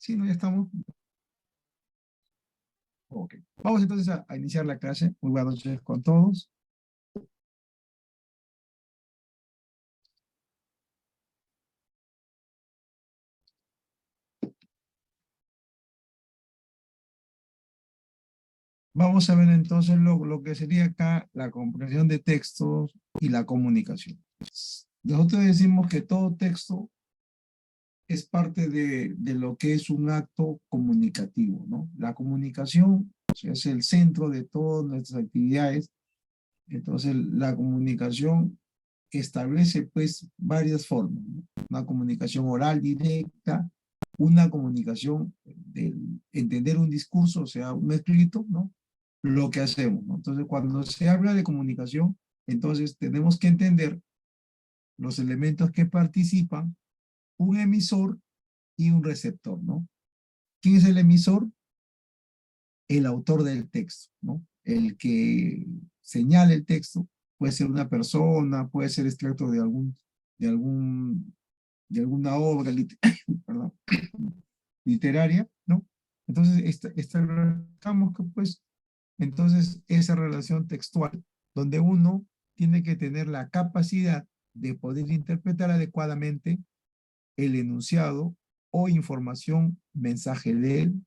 Sí, no, ya estamos. Ok. Vamos entonces a iniciar la clase. Muy buenas noches con todos. Vamos a ver entonces lo que sería acá la comprensión de textos y la comunicación. Nosotros decimos que todo texto es parte de lo que es un acto comunicativo, ¿no? La comunicación, o sea, es el centro de todas nuestras actividades. Entonces, la comunicación establece pues varias formas, ¿no? Una comunicación oral directa, una comunicación de entender un discurso, o sea, un escrito, ¿no? Lo que hacemos, ¿no? Entonces, cuando se habla de comunicación, entonces tenemos que entender los elementos que participan, un emisor y un receptor, ¿no? ¿Quién es el emisor? El autor del texto, ¿no? El que señala el texto puede ser una persona, puede ser extracto de algún, de alguna obra perdón, literaria, ¿no? Entonces, establezcamos que, pues, entonces, esa relación textual, donde uno tiene que tener la capacidad de poder interpretar adecuadamente el enunciado o información, mensaje de él.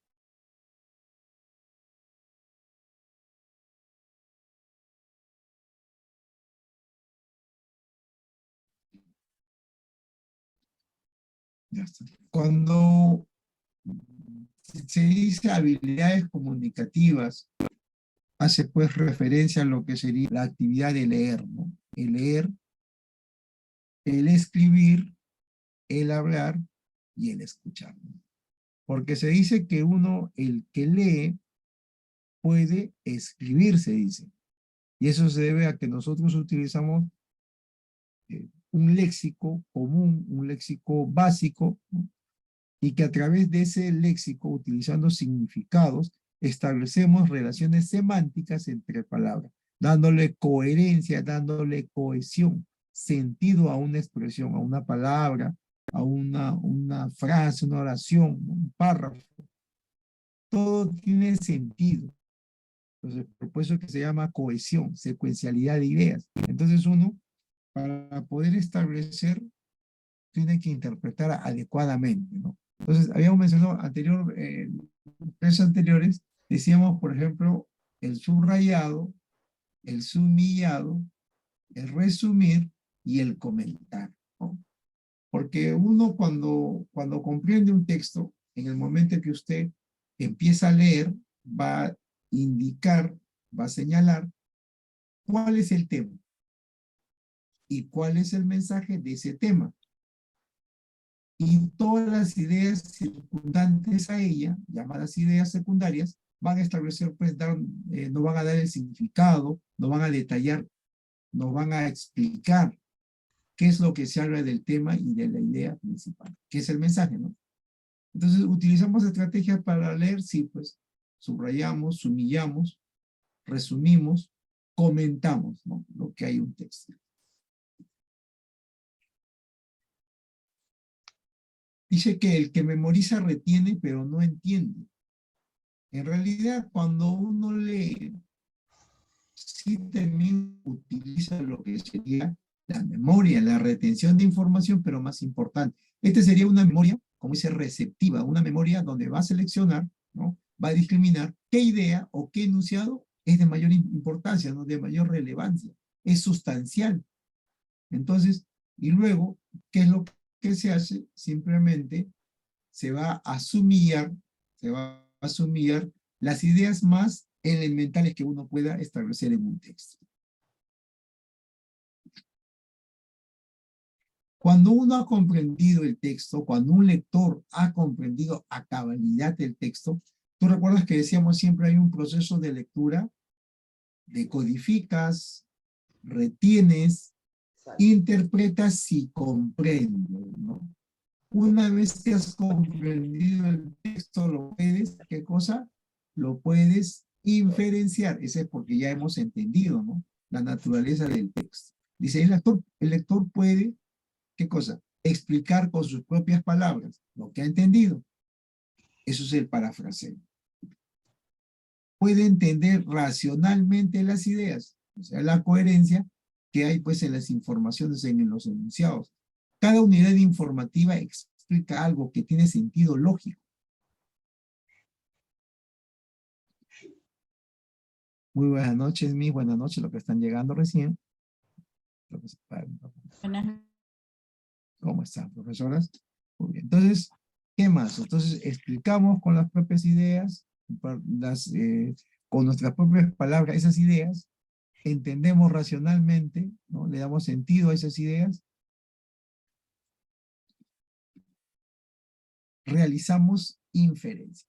Ya está. Cuando se dice habilidades comunicativas, hace pues referencia a lo que sería la actividad de leer, ¿no? El leer, el escribir, el hablar y el escuchar, ¿no? Porque se dice que uno, el que lee, puede escribir, se dice. Y eso se debe a que nosotros utilizamos un léxico común, un léxico básico, ¿no? Y que a través de ese léxico, utilizando significados, establecemos relaciones semánticas entre palabras, dándole coherencia, dándole cohesión, sentido a una expresión, a una palabra, a una frase, una oración, un párrafo. Todo tiene sentido. Entonces, por eso es que se llama cohesión, secuencialidad de ideas. Entonces uno, para poder establecer, tiene que interpretar adecuadamente, ¿no? Entonces, habíamos mencionado clases anteriores, decíamos, por ejemplo, el subrayado, el sumillado, el resumir y el comentar, ¿no? Porque uno cuando comprende un texto, en el momento que usted empieza a leer, va a indicar, va a señalar cuál es el tema y cuál es el mensaje de ese tema. Y todas las ideas circundantes a ella, llamadas ideas secundarias, van a establecer, pues, no van a dar el significado, no van a detallar, no van a explicar qué es lo que se habla del tema y de la idea principal, que es el mensaje, ¿no? Entonces, utilizamos estrategias para leer, sí, pues, subrayamos, sumillamos, resumimos, comentamos, ¿no? Lo que hay un texto. Dice que el que memoriza retiene, pero no entiende. En realidad, cuando uno lee, sí también utiliza lo que sería la memoria, la retención de información, pero más importante. Esta sería una memoria, como dice, receptiva, una memoria donde va a seleccionar, ¿no? Va a discriminar qué idea o qué enunciado es de mayor importancia, ¿no? De mayor relevancia, es sustancial. Entonces, y luego, ¿qué es lo que se hace? Simplemente se va a sumillar, se va a sumillar las ideas más elementales que uno pueda establecer en un texto. Cuando uno ha comprendido el texto, cuando un lector ha comprendido a cabalidad el texto, tú recuerdas que decíamos siempre hay un proceso de lectura, decodificas, retienes, interpretas y comprendes, ¿no? Una vez que has comprendido el texto, lo puedes, ¿qué cosa? Lo puedes inferenciar. Ese es porque ya hemos entendido, ¿no? La naturaleza del texto. Dice, el lector puede, ¿qué cosa? Explicar con sus propias palabras lo que ha entendido. Eso es el parafraseo. Puede entender racionalmente las ideas, o sea, la coherencia que hay pues en las informaciones, en los enunciados. Cada unidad informativa explica algo que tiene sentido lógico. Muy buenas noches, mis buenas noches, los que están llegando recién. Buenas. ¿Cómo están, profesoras? Muy bien. Entonces, ¿qué más? Entonces, explicamos con las propias ideas, con nuestras propias palabras esas ideas, entendemos racionalmente, ¿no? Le damos sentido a esas ideas, realizamos inferencia.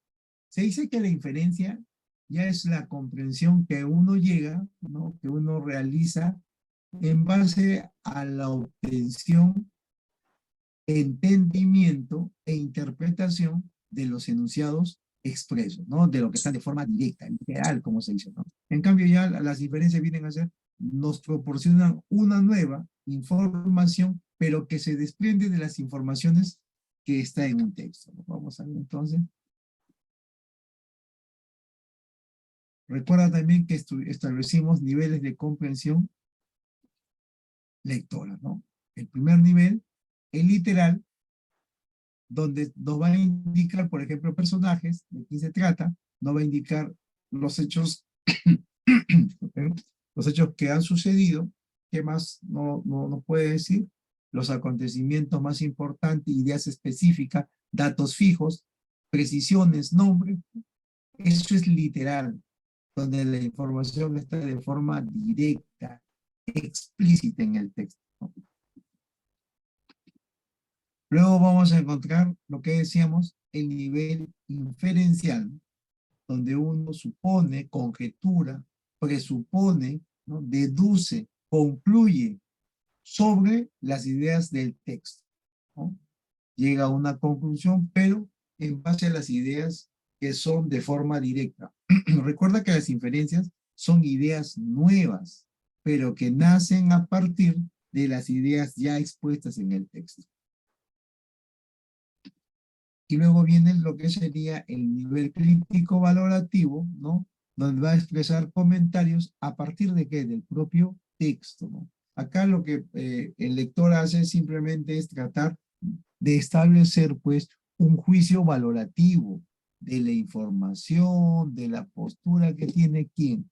Se dice que la inferencia ya es la comprensión que uno llega, ¿no? Que uno realiza en base a la obtención, entendimiento e interpretación de los enunciados expresos, ¿no? De lo que está de forma directa, literal, como se dice, ¿no? En cambio ya las inferencias vienen a ser, nos proporcionan una nueva información, pero que se desprende de las informaciones que está en un texto, ¿no? Vamos a ver entonces. Recuerda también que establecimos niveles de comprensión lectora, ¿no? El primer nivel, el literal, donde nos va a indicar, por ejemplo, personajes, de quién se trata, nos va a indicar los hechos, los hechos que han sucedido, ¿qué más no puede decir? Los acontecimientos más importantes, ideas específicas, datos fijos, precisiones, nombres. Eso es literal, donde la información está de forma directa, explícita en el texto. Luego vamos a encontrar lo que decíamos, el nivel inferencial, donde uno supone, conjetura, presupone, ¿no? Deduce, concluye sobre las ideas del texto, ¿no? Llega a una conclusión, pero en base a las ideas que son de forma directa. Recuerda que las inferencias son ideas nuevas, pero que nacen a partir de las ideas ya expuestas en el texto. Y luego viene lo que sería el nivel crítico valorativo, ¿no? Donde va a expresar comentarios a partir de qué? Del propio texto, ¿no? Acá lo que el lector hace simplemente es tratar de establecer, pues, un juicio valorativo de la información, de la postura que tiene quién,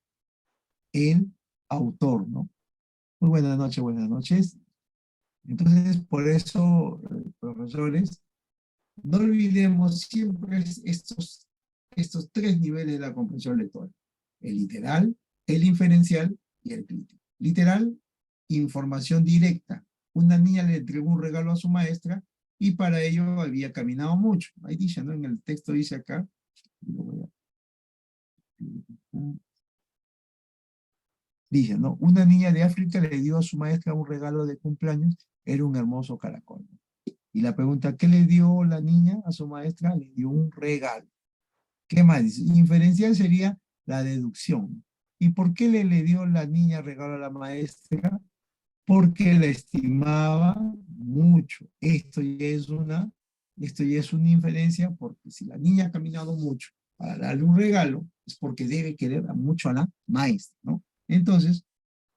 el autor, ¿no? Muy buenas noches, buenas noches. Entonces, por eso, profesores, no olvidemos siempre estos tres niveles de la comprensión lectora. El literal, el inferencial y el crítico. Literal, información directa. Una niña le entregó un regalo a su maestra y para ello había caminado mucho. Ahí dice, ¿no? En el texto dice acá. Dice, ¿no? Una niña de África le dio a su maestra un regalo de cumpleaños. Era un hermoso caracol. Y la pregunta, ¿qué le dio la niña a su maestra? Le dio un regalo. ¿Qué más dice? Inferencial sería la deducción. ¿Y por qué le dio la niña regalo a la maestra? Porque la estimaba mucho. Esto ya es una inferencia, porque si la niña ha caminado mucho para darle un regalo, es porque debe querer mucho a la maestra, ¿no? Entonces,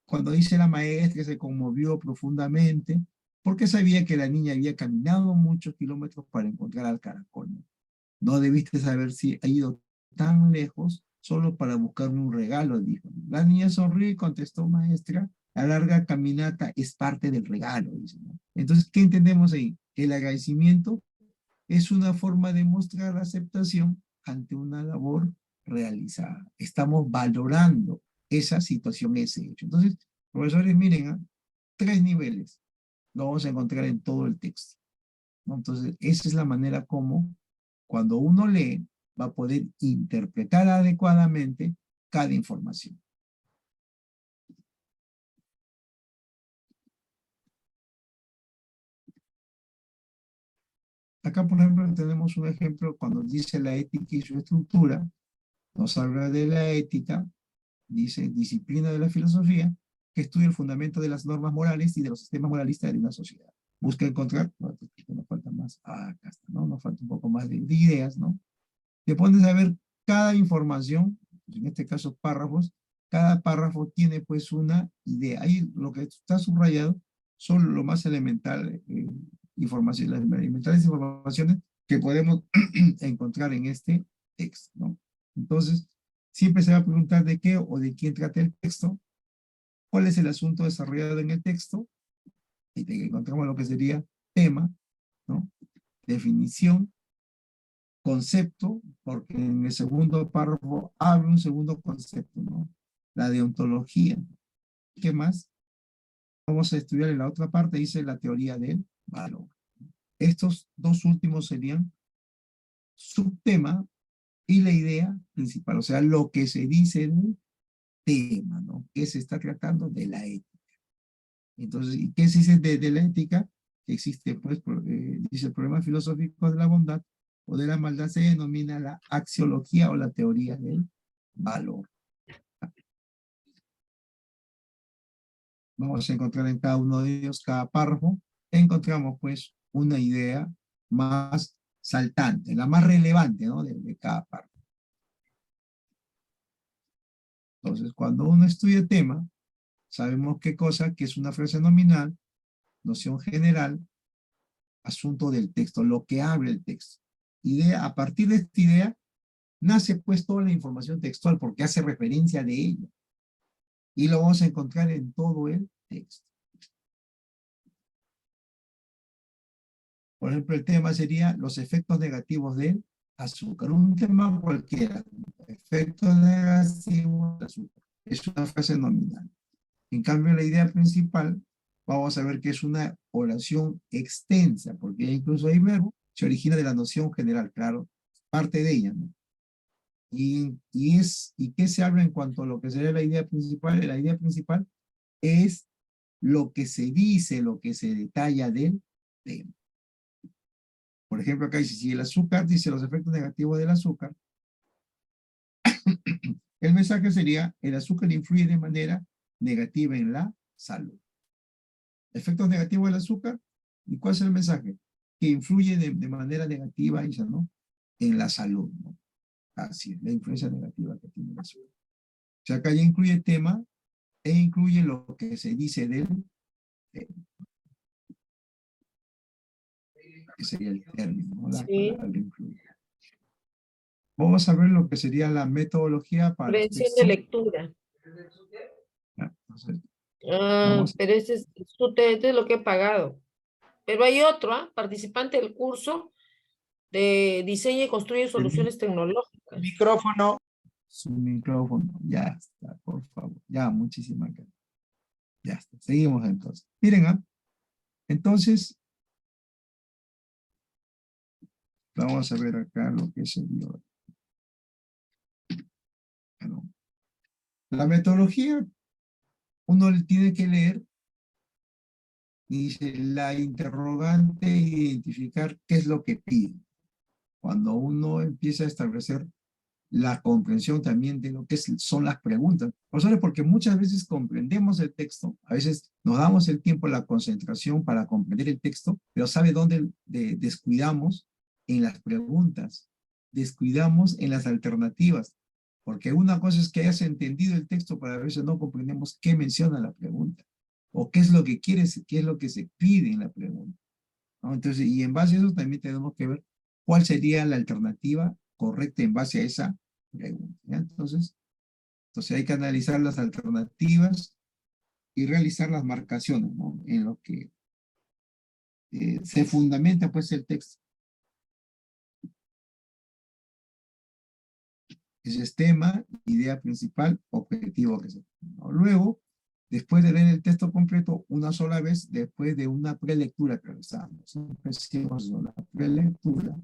cuando dice la maestra, se conmovió profundamente, porque sabía que la niña había caminado muchos kilómetros para encontrar al caracol. No debiste saber si ha ido tan lejos solo para buscarme un regalo, dijo. La niña sonrió y contestó, maestra, la larga caminata es parte del regalo, dice, ¿no? Entonces, ¿qué entendemos ahí? El agradecimiento es una forma de mostrar aceptación ante una labor realizada. Estamos valorando esa situación, ese hecho. Entonces, profesores, miren, ¿eh? Tres niveles lo vamos a encontrar en todo el texto, ¿no? Entonces, esa es la manera como cuando uno lee va a poder interpretar adecuadamente cada información. Acá, por ejemplo, tenemos un ejemplo cuando dice la ética y su estructura, nos habla de la ética, dice disciplina de la filosofía, que estudia el fundamento de las normas morales y de los sistemas moralistas de una sociedad. Busca encontrar, no, nos falta más, acá está, ¿no? Nos falta un poco más de ideas, ¿no? te pones a ver cada información, en este caso párrafos, cada párrafo tiene pues una idea. Ahí lo que está subrayado son lo más elemental, información, las elementales informaciones que podemos encontrar en este texto, ¿no? Entonces, siempre se va a preguntar de qué o de quién trata el texto, cuál es el asunto desarrollado en el texto, y encontramos lo que sería tema, ¿no? Definición, concepto, porque en el segundo párrafo abre un segundo concepto, ¿no? La deontología. ¿Qué más? Vamos a estudiar en la otra parte, dice la teoría del valor. Estos dos últimos serían subtema y la idea principal, o sea, lo que se dice del tema, ¿no? ¿Qué se está tratando? De la ética. Entonces, ¿y qué se dice de la ética? Que existe, pues, dice el problema filosófico de la bondad o de la maldad se denomina la axiología o la teoría del valor. Vamos a encontrar en cada uno de ellos, cada párrafo, encontramos pues una idea más saltante, la más relevante, ¿no? de cada párrafo. Entonces, cuando uno estudia el tema, sabemos qué cosa, que es una frase nominal, noción general, asunto del texto, lo que abre el texto. Idea, a partir de esta idea, nace pues toda la información textual porque hace referencia de ella. Y lo vamos a encontrar en todo el texto. Por ejemplo, el tema sería los efectos negativos del azúcar. Un tema cualquiera. Efectos negativos del azúcar. Es una frase nominal. En cambio, la idea principal, vamos a ver que es una oración extensa, porque incluso hay verbo, se origina de la noción general, claro, parte de ella, ¿no? ¿Y qué se habla en cuanto a lo que sería la idea principal? La idea principal es lo que se dice, lo que se detalla del tema. Por ejemplo, acá dice, si el azúcar dice los efectos negativos del azúcar, el mensaje sería, el azúcar influye de manera negativa en la salud. Efectos negativos del azúcar, ¿y cuál es el mensaje? Que influye de manera negativa, ¿no? En la salud, ¿no? Así es, la influencia negativa que tiene el azúcar. O sea, acá ya incluye tema e incluye lo que se dice del tema, que sería el término, ¿no? La Sí. palabra influye. Vamos a ver lo que sería la metodología para los Comprensión de textos. lectura. Entonces, Ah, vamos, pero este es lo que he pagado. Pero hay otro, ¿ah? Participante del curso de diseño y construye soluciones tecnológicas. Micrófono. su micrófono, ya está, por favor, ya, muchísimas gracias. Ya está, seguimos entonces. Miren, entonces, vamos a ver acá lo que se dio. Bueno, la metodología, uno le tiene que leer y dice la interrogante, identificar qué es lo que pide. Cuando uno empieza a establecer la comprensión también de lo que son las preguntas. Profesores, porque muchas veces comprendemos el texto, a veces nos damos el tiempo, la concentración para comprender el texto, pero ¿sabe dónde descuidamos? En las preguntas, descuidamos en las alternativas, porque una cosa es que hayas entendido el texto, pero a veces no comprendemos qué menciona la pregunta, o qué es lo que quieres, qué es lo que se pide en la pregunta, ¿no? Entonces, y en base a eso también tenemos que ver cuál sería la alternativa correcta en base a esa pregunta, ¿ya? Entonces hay que analizar las alternativas y realizar las marcaciones, ¿no? En lo que se fundamenta pues el texto. Ese es tema, idea principal, objetivo que se tiene, ¿no? Luego, después de leer el texto completo una sola vez, después de una prelectura que realizamos, la prelectura,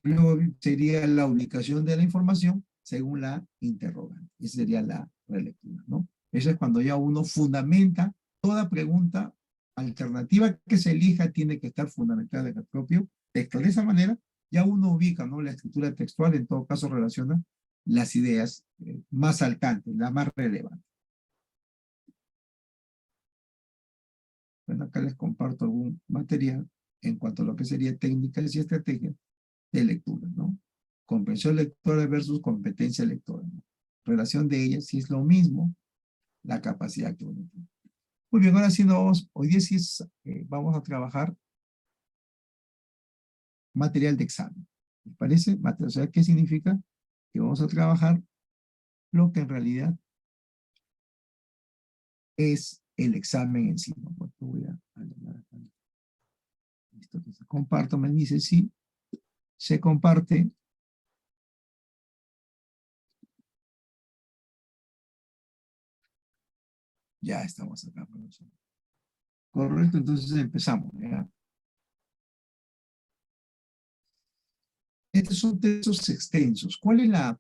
luego sería la ubicación de la información según la interrogante. Esa sería la relectura, ¿no? Eso es cuando ya uno fundamenta toda pregunta alternativa que se elija, tiene que estar fundamentada en el propio texto. De esa manera, ya uno ubica, ¿no? La escritura textual, en todo caso, relaciona las ideas más saltantes, las más relevantes. Bueno, acá les comparto algún material en cuanto a lo que sería técnicas y estrategias de lectura, ¿no? comprensión lectora versus competencia lectora, ¿no? Relación de ellas, si es lo mismo, la capacidad que uno tiene. Muy bien, ahora sí hoy día sí vamos a trabajar material de examen. ¿Les parece? O sea, ¿qué significa? Que vamos a trabajar lo que en realidad es el examen en sí, ¿no? Porque voy a listo, entonces comparto, me dice sí, se comparte. Ya estamos acá, profesor. Correcto, entonces empezamos, ¿ya? Estos son textos extensos. ¿Cuál es la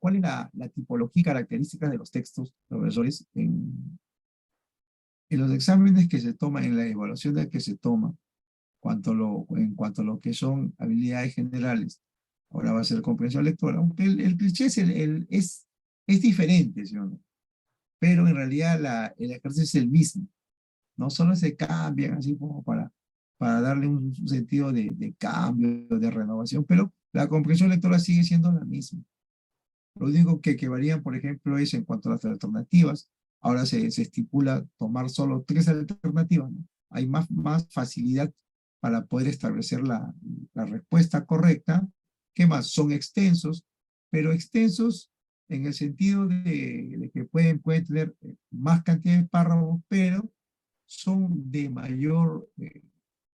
tipología y característica de los textos, profesores? En los exámenes que se toman, en la evaluación de que se toma, en cuanto a lo que son habilidades generales, ahora va a ser comprensión lectora, aunque el cliché es diferente, ¿sí o no? Pero en realidad el ejercicio es el mismo, no solo se cambian así como para darle un sentido de cambio, de renovación, pero la comprensión lectora sigue siendo la misma. Lo único que varían, por ejemplo, es en cuanto a las alternativas. Ahora se estipula tomar solo 3 alternativas, ¿no? Hay más facilidad para poder establecer la respuesta correcta. ¿Qué más? Son extensos, pero extensos en el sentido de que pueden tener más cantidad de párrafos, pero son de mayor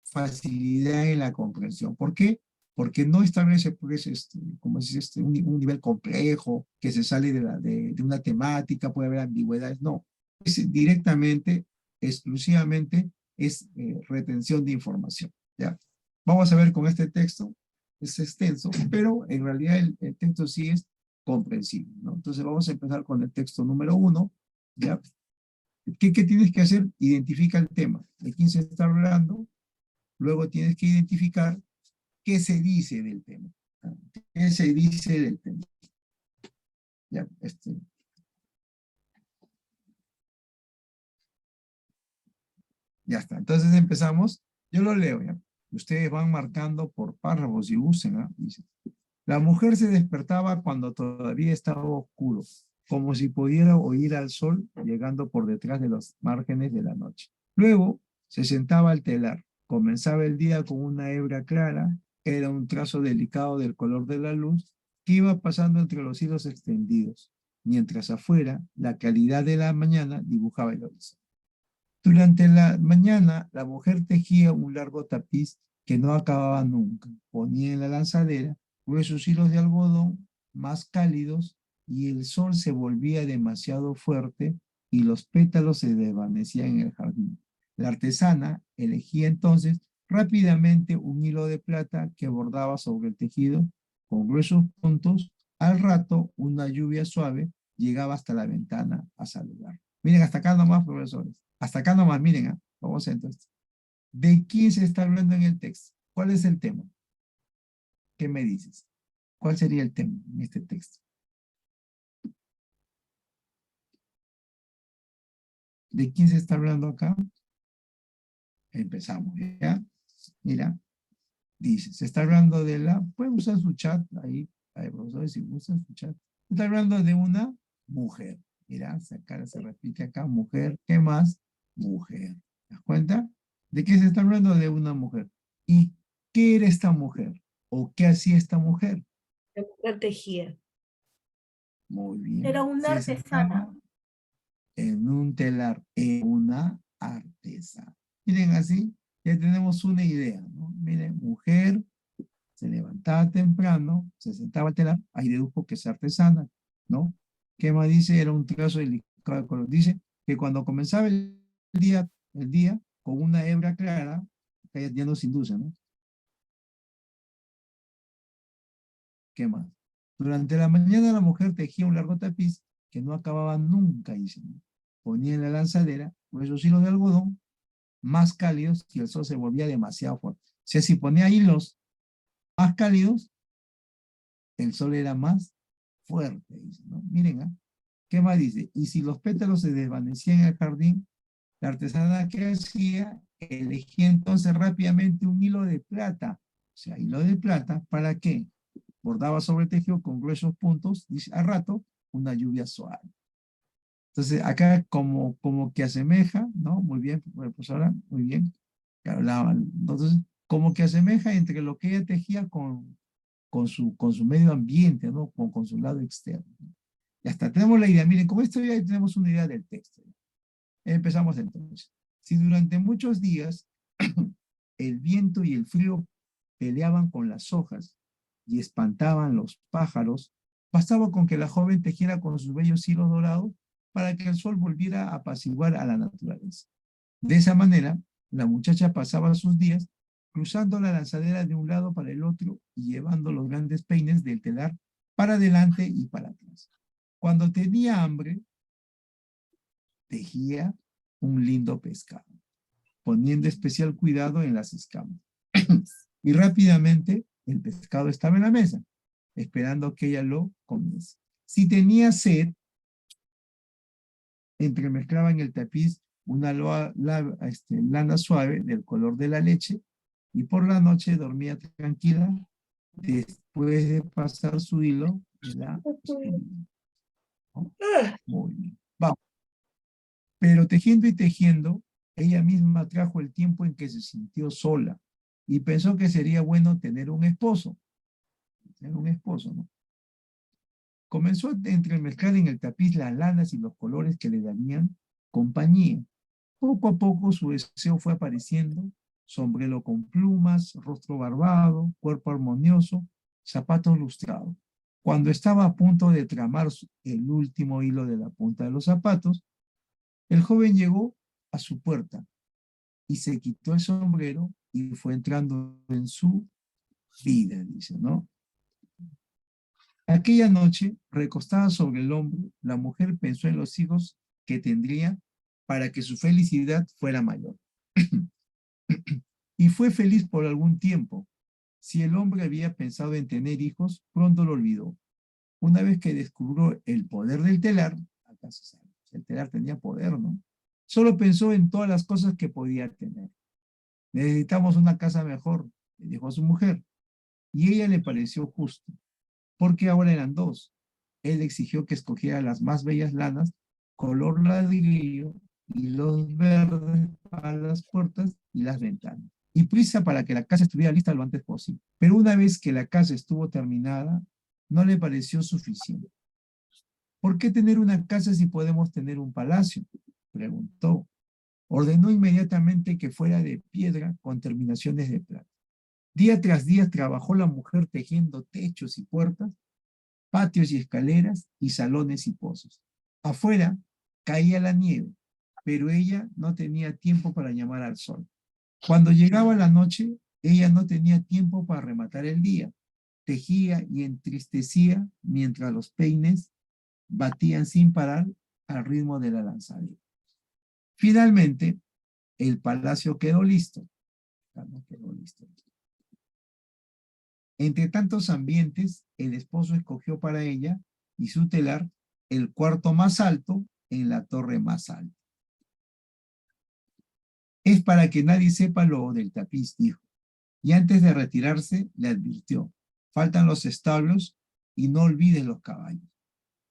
facilidad en la comprensión. ¿Por qué? Porque no establece, pues, como es un nivel complejo que se sale de una temática, puede haber ambigüedades, no. Es directamente, exclusivamente, es retención de información, ¿ya? Vamos a ver con este texto, es extenso, pero en realidad el texto sí es comprensible, ¿no? Entonces vamos a empezar con el texto número 1, ¿ya? ¿Qué tienes que hacer? Identifica el tema, de quién se está hablando, luego tienes que identificar qué se dice del tema. ¿Qué se dice del tema? Ya, ya está. Entonces empezamos. Yo lo leo, ¿ya? Ustedes van marcando por párrafos y usen, ¿ah? Dice, la mujer se despertaba cuando todavía estaba oscuro, como si pudiera oír al sol llegando por detrás de los márgenes de la noche. Luego se sentaba al telar. Comenzaba el día con una hebra clara, era un trazo delicado del color de la luz que iba pasando entre los hilos extendidos, mientras afuera la claridad de la mañana dibujaba el horizonte. Durante la mañana la mujer tejía un largo tapiz que no acababa nunca. Ponía en la lanzadera gruesos hilos de algodón más cálidos y el sol se volvía demasiado fuerte y los pétalos se desvanecían en el jardín. La artesana elegía entonces rápidamente un hilo de plata que bordaba sobre el tejido con gruesos puntos. Al rato, una lluvia suave llegaba hasta la ventana a saludar. Miren, hasta acá nomás, profesores. Hasta acá nomás, miren, vamos a entonces. ¿De quién se está hablando en el texto? ¿Cuál es el tema? ¿Qué me dices? ¿Cuál sería el tema en este texto? ¿De quién se está hablando acá? Empezamos, ¿ya? Mira, dice, se está hablando de pueden usar su chat ahí, profesores, si usan su chat. Se está hablando de una mujer. Mira, acá se repite acá, mujer. ¿Qué más? Mujer. ¿Te das cuenta? ¿De qué se está hablando? De una mujer. ¿Y qué era esta mujer? ¿O qué hacía esta mujer? La mujer tejía. Muy bien. Era una Se artesana. sentaba en un telar, en una artesana. Miren así, ya tenemos una idea, ¿no? Miren, mujer, se levantaba temprano, se sentaba al telar, ahí dedujo que es artesana, ¿no? ¿Qué más dice? Era un trazo delicado de color. Dice que cuando comenzaba el día con una hebra clara, que ya nos induce, ¿no? ¿Qué más? Durante la mañana la mujer tejía un largo tapiz que no acababa nunca, dice, ¿no? Ponía en la lanzadera esos hilos de algodón más cálidos y el sol se volvía demasiado fuerte. O sea, si ponía hilos más cálidos, el sol era más fuerte, dice, ¿no? Miren, ¿eh? ¿Qué más dice? Y si los pétalos se desvanecían en el jardín, la artesana que hacía elegía entonces rápidamente un hilo de plata. O sea, hilo de plata, ¿para qué? bordaba sobre el tejido con gruesos puntos, dice, a rato, una lluvia suave. Entonces, acá como que asemeja, ¿no? Muy bien, profesora, muy bien. Entonces, como que asemeja entre lo que ella tejía con su medio ambiente, ¿no? Con su lado externo. Ya está, tenemos la idea. Miren, con esto ya tenemos una idea del texto. Empezamos entonces. Si durante muchos días el viento y el frío peleaban con las hojas y espantaban los pájaros, bastaba con que la joven tejiera con sus bellos hilos dorados para que el sol volviera a apaciguar a la naturaleza. De esa manera, la muchacha pasaba sus días cruzando la lanzadera de un lado para el otro y llevando los grandes peines del telar para adelante y para atrás. Cuando tenía hambre, tejía un lindo pescado, poniendo especial cuidado en las escamas. Y rápidamente el pescado estaba en la mesa, esperando que ella lo comiese. Si tenía sed, entremezclaba en el tapiz una lana suave del color de la leche y por la noche dormía tranquila después de pasar su hilo de la escribir, ¿no? Muy bien. Vamos. Pero tejiendo y tejiendo, ella misma trajo el tiempo en que se sintió sola y pensó que sería bueno tener un esposo. Tener un esposo, ¿no? Comenzó a entremezclar en el tapiz las lanas y los colores que le darían compañía. Poco a poco su deseo fue apareciendo, sombrero con plumas, rostro barbado, cuerpo armonioso, zapatos lustrados. Cuando estaba a punto de tramar el último hilo de la punta de los zapatos, el joven llegó a su puerta y se quitó el sombrero y fue entrando en su vida, dice, ¿no? Aquella noche, recostada sobre el hombro, la mujer pensó en los hijos que tendría para que su felicidad fuera mayor. Y fue feliz por algún tiempo. Si el hombre había pensado en tener hijos, pronto lo olvidó. Una vez que descubrió el poder del telar, acá se sabe, el telar tenía poder, ¿no? Solo pensó en todas las cosas que podía tener. Necesitamos una casa mejor, le dijo a su mujer. Y ella le pareció justo, porque ahora eran dos. Él exigió que escogiera las más bellas lanas, color ladrillo y los verdes para las puertas y las ventanas. Y prisa para que la casa estuviera lista lo antes posible. Pero una vez que la casa estuvo terminada, no le pareció suficiente. ¿Por qué tener una casa si podemos tener un palacio? Preguntó. Ordenó inmediatamente que fuera de piedra con terminaciones de plata. Día tras día trabajó la mujer tejiendo techos y puertas, patios y escaleras, y salones y pozos. Afuera caía la nieve, pero ella no tenía tiempo para llamar al sol. Cuando llegaba la noche, ella no tenía tiempo para rematar el día. Tejía y entristecía mientras los peines batían sin parar al ritmo de la lanzadera. Finalmente, el palacio quedó listo. Quedó listo. Entre tantos ambientes, el esposo escogió para ella y su telar el cuarto más alto en la torre más alta. Es para que nadie sepa lo del tapiz, dijo. Y antes de retirarse, le advirtió, faltan los establos y no olvides los caballos.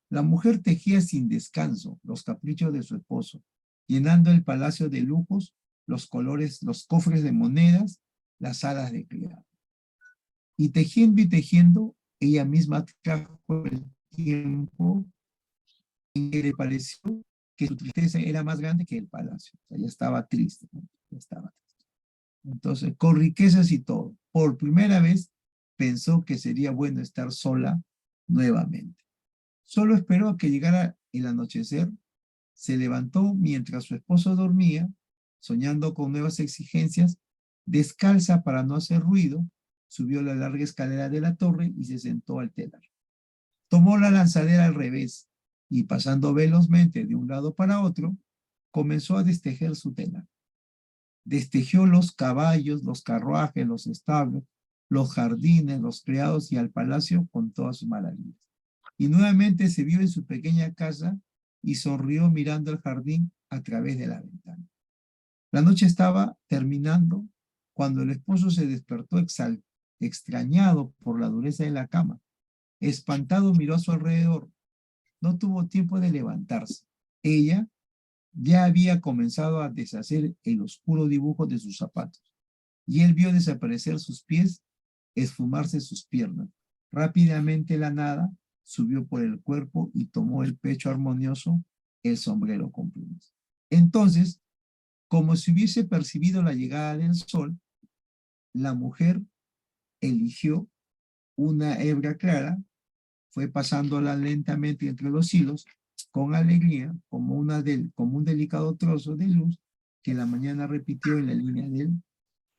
La mujer tejía sin descanso los caprichos de su esposo, llenando el palacio de lujos, los colores, los cofres de monedas, las salas de criado. Y tejiendo, ella misma trajo el tiempo en que le pareció que su tristeza era más grande que el palacio. O sea, ella estaba triste, ¿no? Ya estaba triste. Entonces, con riquezas y todo, por primera vez pensó que sería bueno estar sola nuevamente. Solo esperó a que llegara el anochecer, se levantó mientras su esposo dormía, soñando con nuevas exigencias, descalza para no hacer ruido, subió la larga escalera de la torre y se sentó al telar. Tomó la lanzadera al revés y pasando velozmente de un lado para otro, comenzó a destejer su telar. Destejió los caballos, los carruajes, los establos, los jardines, los criados y al palacio con todas sus maravillas. Y nuevamente se vio en su pequeña casa y sonrió mirando el jardín a través de la ventana. La noche estaba terminando cuando el esposo se despertó exaltado extrañado por la dureza de la cama. Espantado miró a su alrededor. No tuvo tiempo de levantarse. Ella ya había comenzado a deshacer el oscuro dibujo de sus zapatos, y él vio desaparecer sus pies, esfumarse sus piernas. Rápidamente la nada subió por el cuerpo y tomó el pecho armonioso, el sombrero con plumas. Entonces, como si hubiese percibido la llegada del sol, la mujer eligió una hebra clara, fue pasándola lentamente entre los hilos, con alegría, como un delicado trozo de luz que la mañana repitió en la línea del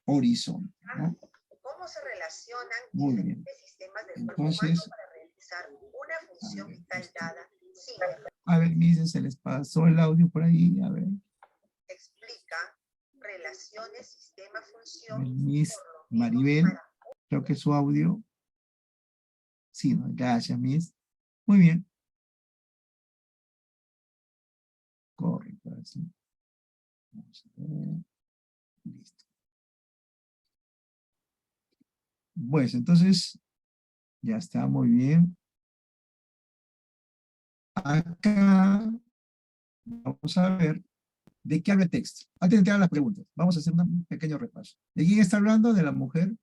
horizonte, ¿no? ¿Cómo se relacionan diferentes sistemas del cuerpo humano para realizar una función vital dada? Sí. A ver, miren, se les pasó el audio por ahí, a ver. Explica relaciones, sistema, función. Miss Maribel, creo que su audio. Sí, no, gracias, Miss. Muy bien. Correcto, así. Vamos a ver. Listo. Pues entonces, ya está muy bien. Acá vamos a ver de qué habla el texto. Antes de entrar a las preguntas, vamos a hacer un pequeño repaso. ¿De quién está hablando? De la mujer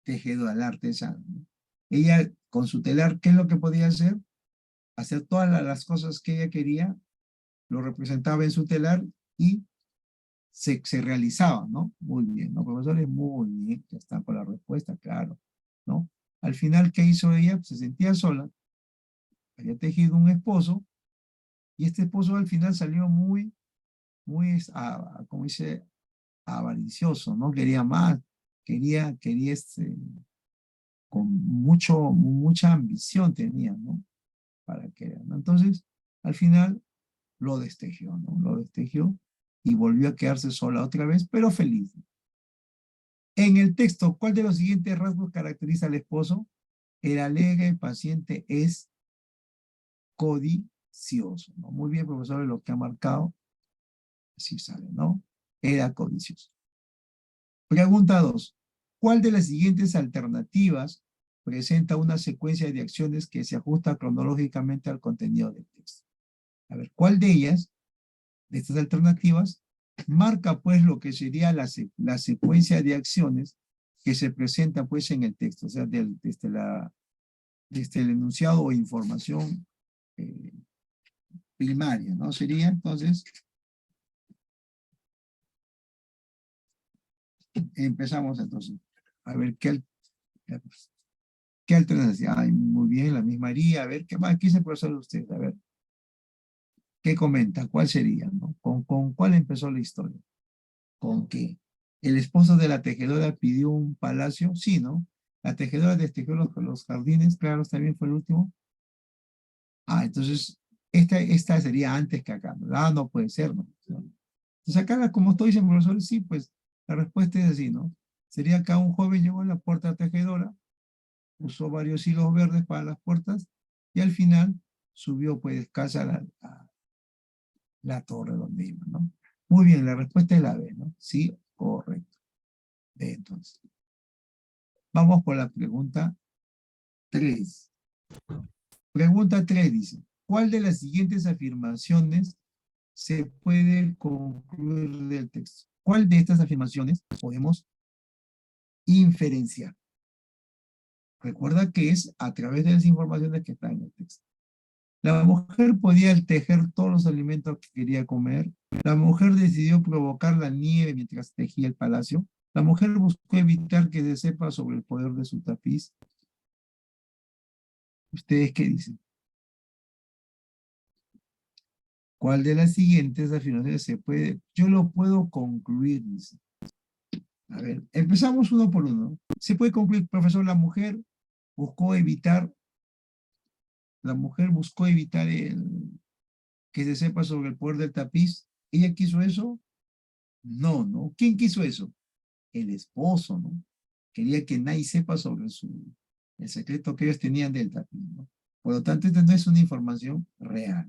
tejedora, la artesana, ¿no? Ella, con su telar, ¿qué es lo que podía hacer? Hacer todas las cosas que ella quería, lo representaba en su telar y se realizaba, ¿no? Muy bien, ¿no? Profesores, muy bien, ya están con la respuesta, claro, ¿no? Al final, ¿qué hizo ella? Pues se sentía sola, había tejido un esposo, y este esposo al final salió muy, como dice, avaricioso, ¿no? Quería más, quería con mucha ambición tenía, ¿no? Para que, ¿no? Entonces, al final, lo destejió, ¿no? Lo destejió y volvió a quedarse sola otra vez, pero feliz. En el texto, ¿cuál de los siguientes rasgos caracteriza al esposo? El alegre, paciente, es codicioso, ¿no? Muy bien, profesor, lo que ha marcado, así sale, ¿no? Era codicioso. Pregunta 2. ¿Cuál de las siguientes alternativas presenta una secuencia de acciones que se ajusta cronológicamente al contenido del texto? A ver, ¿cuál de ellas, de estas alternativas, marca pues lo que sería la secuencia de acciones que se presenta pues en el texto? O sea, desde el enunciado o información primaria, ¿no? Sería entonces, empezamos entonces. A ver, ¿qué alternativa? Ay, muy bien, la misma María. A ver, ¿qué más quise profesor usted? A ver, ¿qué comenta? ¿Cuál sería? ¿No? ¿Con cuál empezó la historia? ¿Con qué? ¿El esposo de la tejedora pidió un palacio? Sí, ¿no? La tejedora destejió los jardines, claro, también fue el último. Ah, entonces, esta sería antes que acá. Ah, no puede ser, ¿no? Entonces acá, como estoy diciendo, profesor, sí, pues la respuesta es así, ¿no? Sería acá un joven llegó a la puerta tejedora, usó varios hilos verdes para las puertas y al final subió pues descalza la torre donde iba, ¿no? Muy bien, la respuesta es la B, ¿no? Sí, correcto. B, entonces. Vamos por la pregunta 3. Pregunta 3 dice, ¿cuál de las siguientes afirmaciones se puede concluir del texto? ¿Cuál de estas afirmaciones podemos inferenciar? Recuerda que es a través de las informaciones que están en el texto. La mujer podía tejer todos los alimentos que quería comer. La mujer decidió provocar la nieve mientras tejía el palacio. La mujer buscó evitar que se sepa sobre el poder de su tapiz. ¿Ustedes qué dicen? ¿Cuál de las siguientes afirmaciones se puede? Yo lo puedo concluir, dice. A ver, empezamos uno por uno. Se puede concluir, profesor, buscó evitar, la mujer buscó evitar que se sepa sobre el poder del tapiz. ¿Ella quiso eso? No, ¿no? ¿Quién quiso eso? El esposo, ¿no? Quería que nadie sepa sobre el secreto que ellos tenían del tapiz, ¿no? Por lo tanto, esta no es una información real.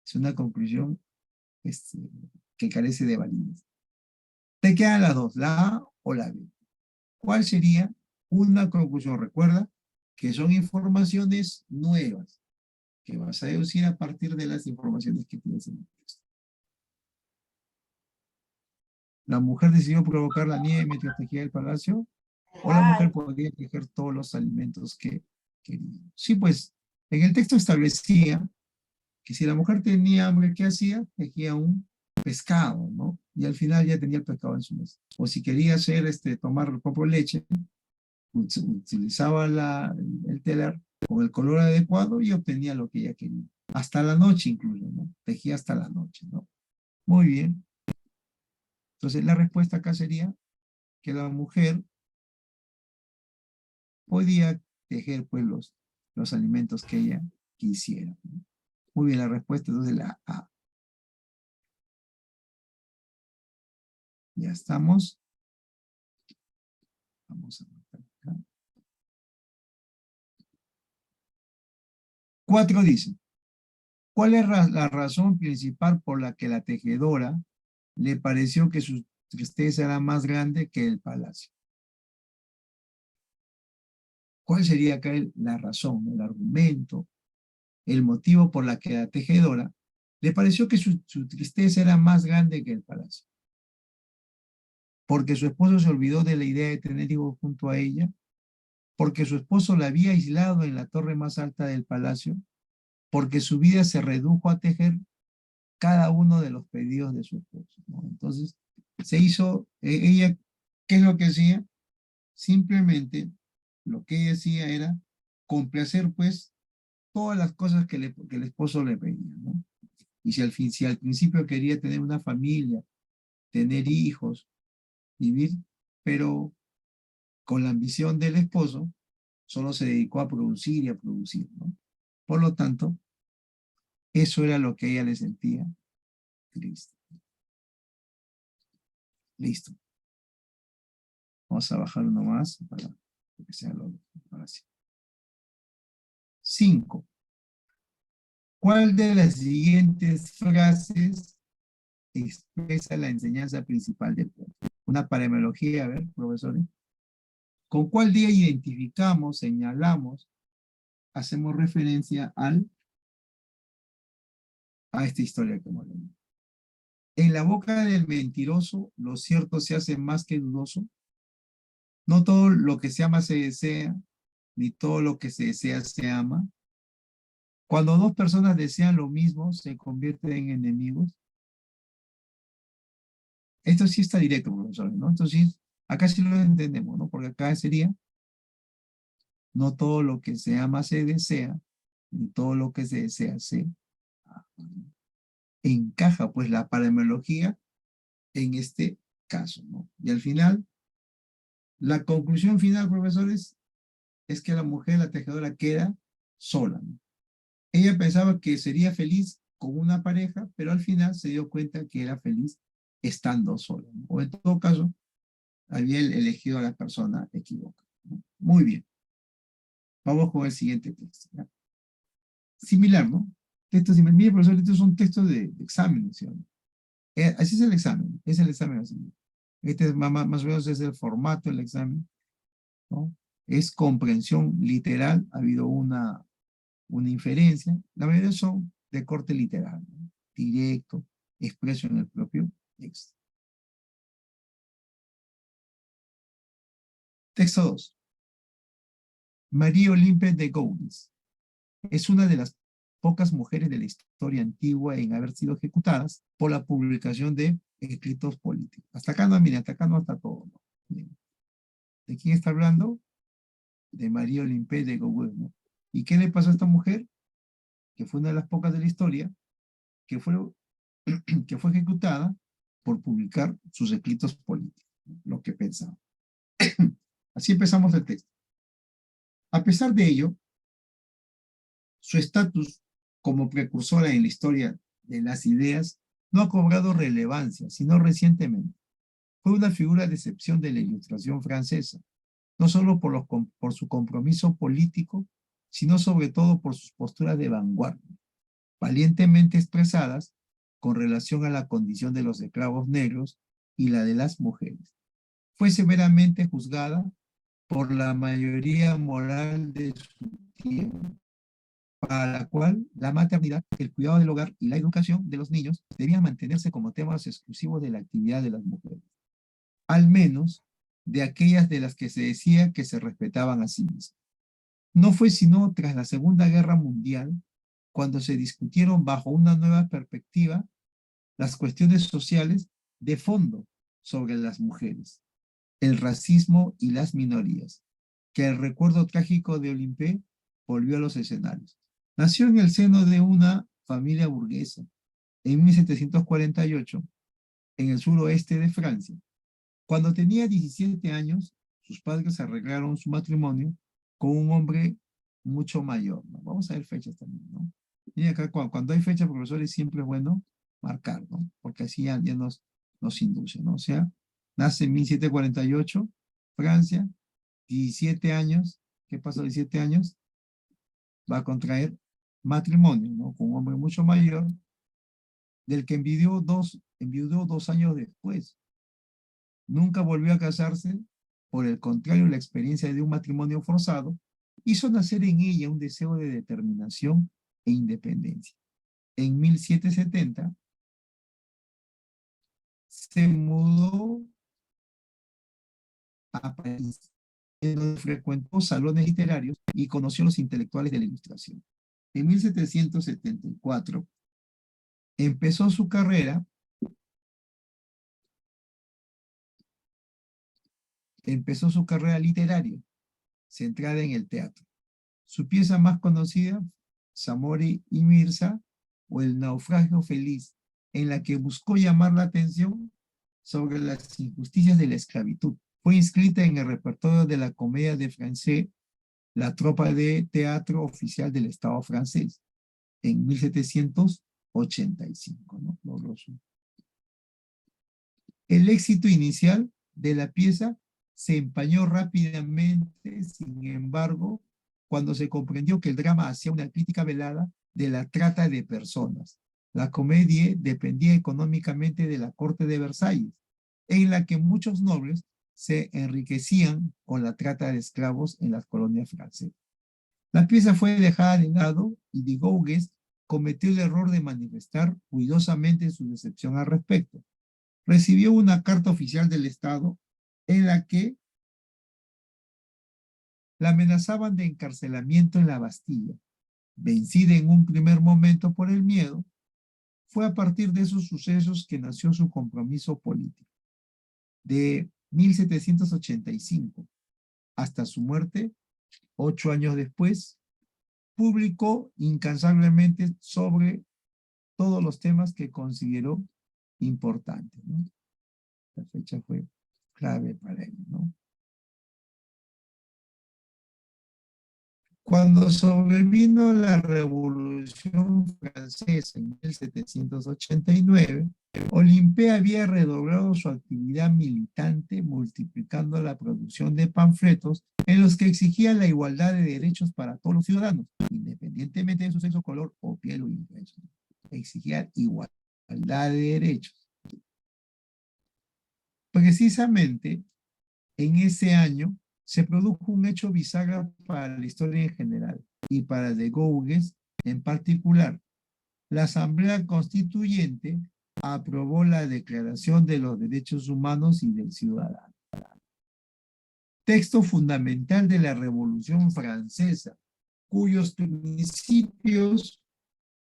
Es una conclusión que carece de validez. Te quedan las dos, la A o la B. ¿Cuál sería una conclusión? Recuerda que son informaciones nuevas que vas a deducir a partir de las informaciones que tienes en el texto. La mujer decidió provocar la nieve mientras tejía el palacio, o la mujer podía tejer todos los alimentos que quería. Sí, pues, en el texto establecía que si la mujer tenía hambre, ¿qué hacía? Tejía un pescado, ¿no? Y al final ya tenía el pescado en su mesa. O si quería hacer, tomar el copo de leche, utilizaba el telar con el color adecuado y obtenía lo que ella quería. Hasta la noche incluso, ¿no? Tejía hasta la noche, ¿no? Muy bien. Entonces la respuesta acá sería que la mujer podía tejer pues los alimentos que ella quisiera, ¿no? Muy bien, la respuesta entonces la A. Ya estamos. Vamos a anotar acá. 4 dice, ¿cuál es la razón principal por la que la tejedora le pareció que su tristeza era más grande que el palacio? ¿Cuál sería acá la razón, el argumento, el motivo por la que la tejedora le pareció que su tristeza era más grande que el palacio? Porque su esposo se olvidó de la idea de tener hijos junto a ella, porque su esposo la había aislado en la torre más alta del palacio, porque su vida se redujo a tejer cada uno de los pedidos de su esposo, ¿no? Entonces, se hizo, ella, ¿qué es lo que hacía? Simplemente lo que ella hacía era complacer, pues, todas las cosas que el esposo le pedía, ¿no? Y si al principio quería tener una familia, tener hijos, vivir, pero con la ambición del esposo, solo se dedicó a producir y a producir, ¿no? Por lo tanto, eso era lo que ella le sentía triste. Listo. Vamos a bajar uno más para que sea lo así. 5. ¿Cuál de las siguientes frases expresa la enseñanza principal del cuento? Una paremología, a ver, profesores. ¿Con cuál día identificamos, señalamos, hacemos referencia a esta historia que hemos leído? En la boca del mentiroso, lo cierto se hace más que dudoso. No todo lo que se ama se desea, ni todo lo que se desea se ama. Cuando dos personas desean lo mismo, se convierten en enemigos. Esto sí está directo, profesor, ¿no? Entonces, acá sí lo entendemos, ¿no? Porque acá sería, no todo lo que se ama se desea, ni todo lo que se desea se ama. Encaja, pues, la paremología en este caso, ¿no? Y al final, la conclusión final, profesores, es que la mujer, la tejedora, queda sola, ¿no? Ella pensaba que sería feliz con una pareja, pero al final se dio cuenta que era feliz estando sola, ¿no? O en todo caso, había elegido a la persona equivocada, ¿no? Muy bien. Vamos con el siguiente texto, ¿ya? Similar, ¿no? Texto similar. Mire, profesor, estos son textos de examen, ¿sí? Así es el examen, es el examen así. Este más o menos es el formato del examen, ¿no? Es comprensión literal, ha habido una inferencia. La mayoría son de corte literal, ¿no? Directo, expreso en el propio texto. Texto 2. María Olimpia de Gouges es una de las pocas mujeres de la historia antigua en haber sido ejecutadas por la publicación de escritos políticos. Hasta acá no, mire, hasta acá no está todo, ¿no? Bien. ¿De quién está hablando? De María Olimpia de Gouges, ¿no? ¿Y qué le pasó a esta mujer? Que fue una de las pocas de la historia que fue, que fue ejecutada por publicar sus escritos políticos, ¿no? Lo que pensaba. Así empezamos el texto. A pesar de ello, su estatus como precursora en la historia de las ideas no ha cobrado relevancia, sino recientemente. Fue una figura de excepción de la Ilustración francesa, no solo por su compromiso político, sino sobre todo por sus posturas de vanguardia, valientemente expresadas con relación a la condición de los esclavos negros y la de las mujeres. fue severamente juzgada por la mayoría moral de su tiempo, para la cual la maternidad, el cuidado del hogar y la educación de los niños debían mantenerse como temas exclusivos de la actividad de las mujeres, al menos de aquellas de las que se decía que se respetaban a sí mismas. No fue sino tras la Segunda Guerra Mundial cuando se discutieron bajo una nueva perspectiva las cuestiones sociales de fondo sobre las mujeres, el racismo y las minorías, que el recuerdo trágico de Olympe volvió a los escenarios. Nació en el seno de una familia burguesa en 1748 en el suroeste de Francia. Cuando tenía 17 años, sus padres arreglaron su matrimonio con un hombre mucho mayor, ¿no? Vamos a ver fechas también, ¿no? Y acá cuando hay fechas, profesores, siempre es bueno marcar, ¿no? Porque así ya nos induce, ¿no? O sea, nace en 1748, Francia, 17 años, ¿qué pasó? 17 años, va a contraer matrimonio, ¿no? Con un hombre mucho mayor, del que enviudó 2 años después. Nunca volvió a casarse, por el contrario, la experiencia de un matrimonio forzado hizo nacer en ella un deseo de determinación e independencia. En 1770 se mudó a París, en donde frecuentó salones literarios y conoció a los intelectuales de la Ilustración. En 1774 empezó su carrera literaria, centrada en el teatro. Su pieza más conocida, Zamora y Mirza, o El naufragio feliz, en la que buscó llamar la atención sobre las injusticias de la esclavitud. Fue inscrita en el repertorio de la comedia de Francés, la tropa de teatro oficial del Estado francés, en 1785, ¿no? El éxito inicial de la pieza se empañó rápidamente, sin embargo, cuando se comprendió que el drama hacía una crítica velada de la trata de personas. La comedia dependía económicamente de la corte de Versalles, en la que muchos nobles se enriquecían con la trata de esclavos en las colonias francesas. La pieza fue dejada de lado y de Gaugues cometió el error de manifestar cuidadosamente su decepción al respecto. Recibió una carta oficial del Estado en la que la amenazaban de encarcelamiento en la Bastilla. Vencida en un primer momento por el miedo, fue a partir de esos sucesos que nació su compromiso político. De 1785 hasta su muerte, 8 años después, publicó incansablemente sobre todos los temas que consideró importantes, ¿no? La fecha fue clave para él, ¿no? Cuando sobrevino la Revolución Francesa en 1789, Olympe había redoblado su actividad militante, multiplicando la producción de panfletos en los que exigía la igualdad de derechos para todos los ciudadanos, independientemente de su sexo, color o piel o ingresos. Exigía igualdad de derechos. Precisamente en ese año se produjo un hecho bisagra para la historia en general y para de Gaugues en particular. La Asamblea Constituyente aprobó la Declaración de los Derechos Humanos y del Ciudadano, texto fundamental de la Revolución Francesa, cuyos principios,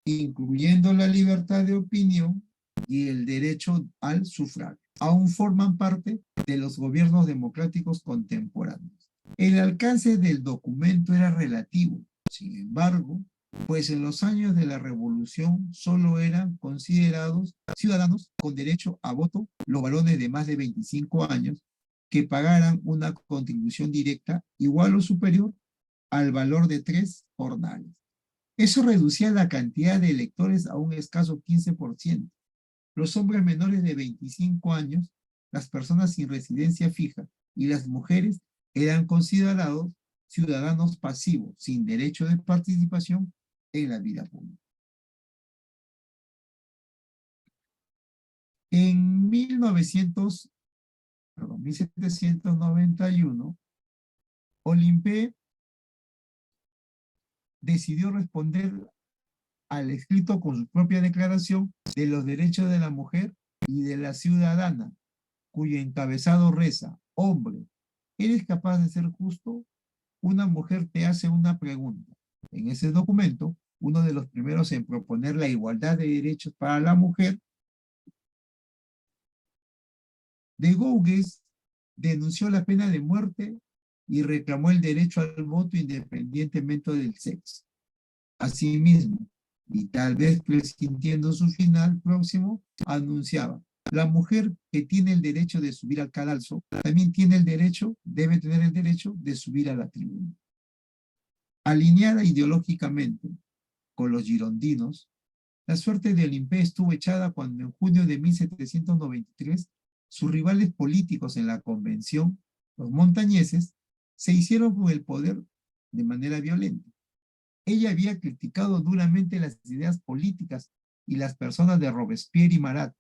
incluyendo la libertad de opinión y el derecho al sufragio, aún forman parte de los gobiernos democráticos contemporáneos. El alcance del documento era relativo, sin embargo, pues en los años de la Revolución solo eran considerados ciudadanos con derecho a voto los varones de más de 25 años que pagaran una contribución directa igual o superior al valor de 3 jornales. Eso reducía la cantidad de electores a un escaso 15%. Los hombres menores de 25 años, las personas sin residencia fija y las mujeres eran considerados ciudadanos pasivos, sin derecho de participación en la vida pública. En 1900 perdón, 1791, Olimpé decidió responder al escrito con su propia declaración de los derechos de la mujer y de la ciudadana, cuyo encabezado reza: hombre, ¿eres capaz de ser justo? Una mujer te hace una pregunta. En ese documento, uno de los primeros en proponer la igualdad de derechos para la mujer, de Gaugues denunció la pena de muerte y reclamó el derecho al voto independientemente del sexo. Asimismo, y tal vez presintiendo su final próximo, anunciaba: la mujer que tiene el derecho de subir al cadalso, también tiene el derecho, debe tener el derecho de subir a la tribuna. Alineada ideológicamente con los girondinos, la suerte de Olimpé estuvo echada cuando en junio de 1793 sus rivales políticos en la convención, los montañeses, se hicieron con el poder de manera violenta. Ella había criticado duramente las ideas políticas y las personas de Robespierre y Marat,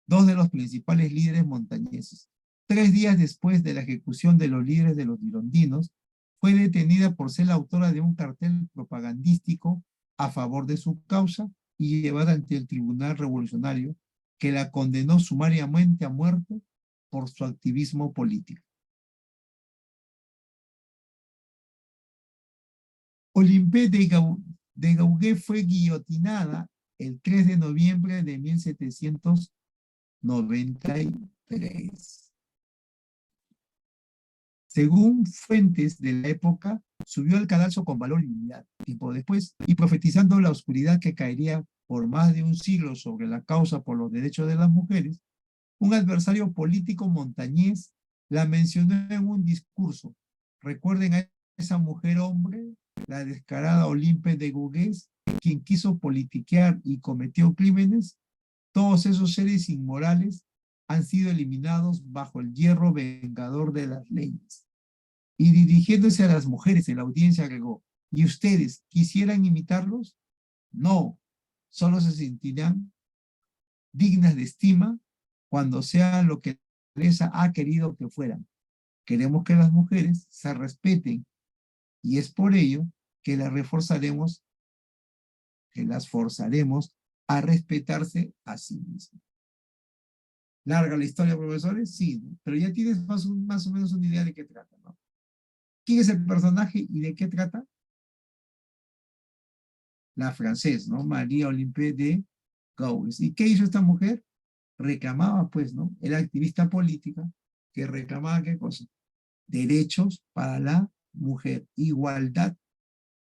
dos de los principales líderes montañeses. 3 días después de la ejecución de los líderes de los girondinos, fue detenida por ser la autora de un cartel propagandístico a favor de su causa y llevada ante el Tribunal Revolucionario, que la condenó sumariamente a muerte por su activismo político. Olimpé de Gauguin fue guillotinada el 3 de noviembre de 1793. Según fuentes de la época, subió al cadalso con valor y unidad. Tiempo después, y profetizando la oscuridad que caería por más de un siglo sobre la causa por los derechos de las mujeres, un adversario político montañés la mencionó en un discurso. Recuerden a esa mujer hombre, la descarada Olimpé de Gauguin, quien quiso politiquear y cometió crímenes. Todos esos seres inmorales han sido eliminados bajo el hierro vengador de las leyes. Y dirigiéndose a las mujeres en la audiencia agregó: ¿y ustedes quisieran imitarlos? No, solo se sentirán dignas de estima cuando sean lo que la naturaleza ha querido que fueran. Queremos que las mujeres se respeten y es por ello que las reforzaremos, que las forzaremos a respetarse a sí mismas. ¿Larga la historia, profesores? Sí, ¿no? Pero ya tienes más o menos una idea de qué trata, ¿no? ¿Quién es el personaje y de qué trata? La francesa, ¿no? María Olimpé de Gauguin. ¿Y qué hizo esta mujer? Reclamaba, pues, ¿no? Era activista política que reclamaba, ¿qué cosa? Derechos para la mujer, igualdad,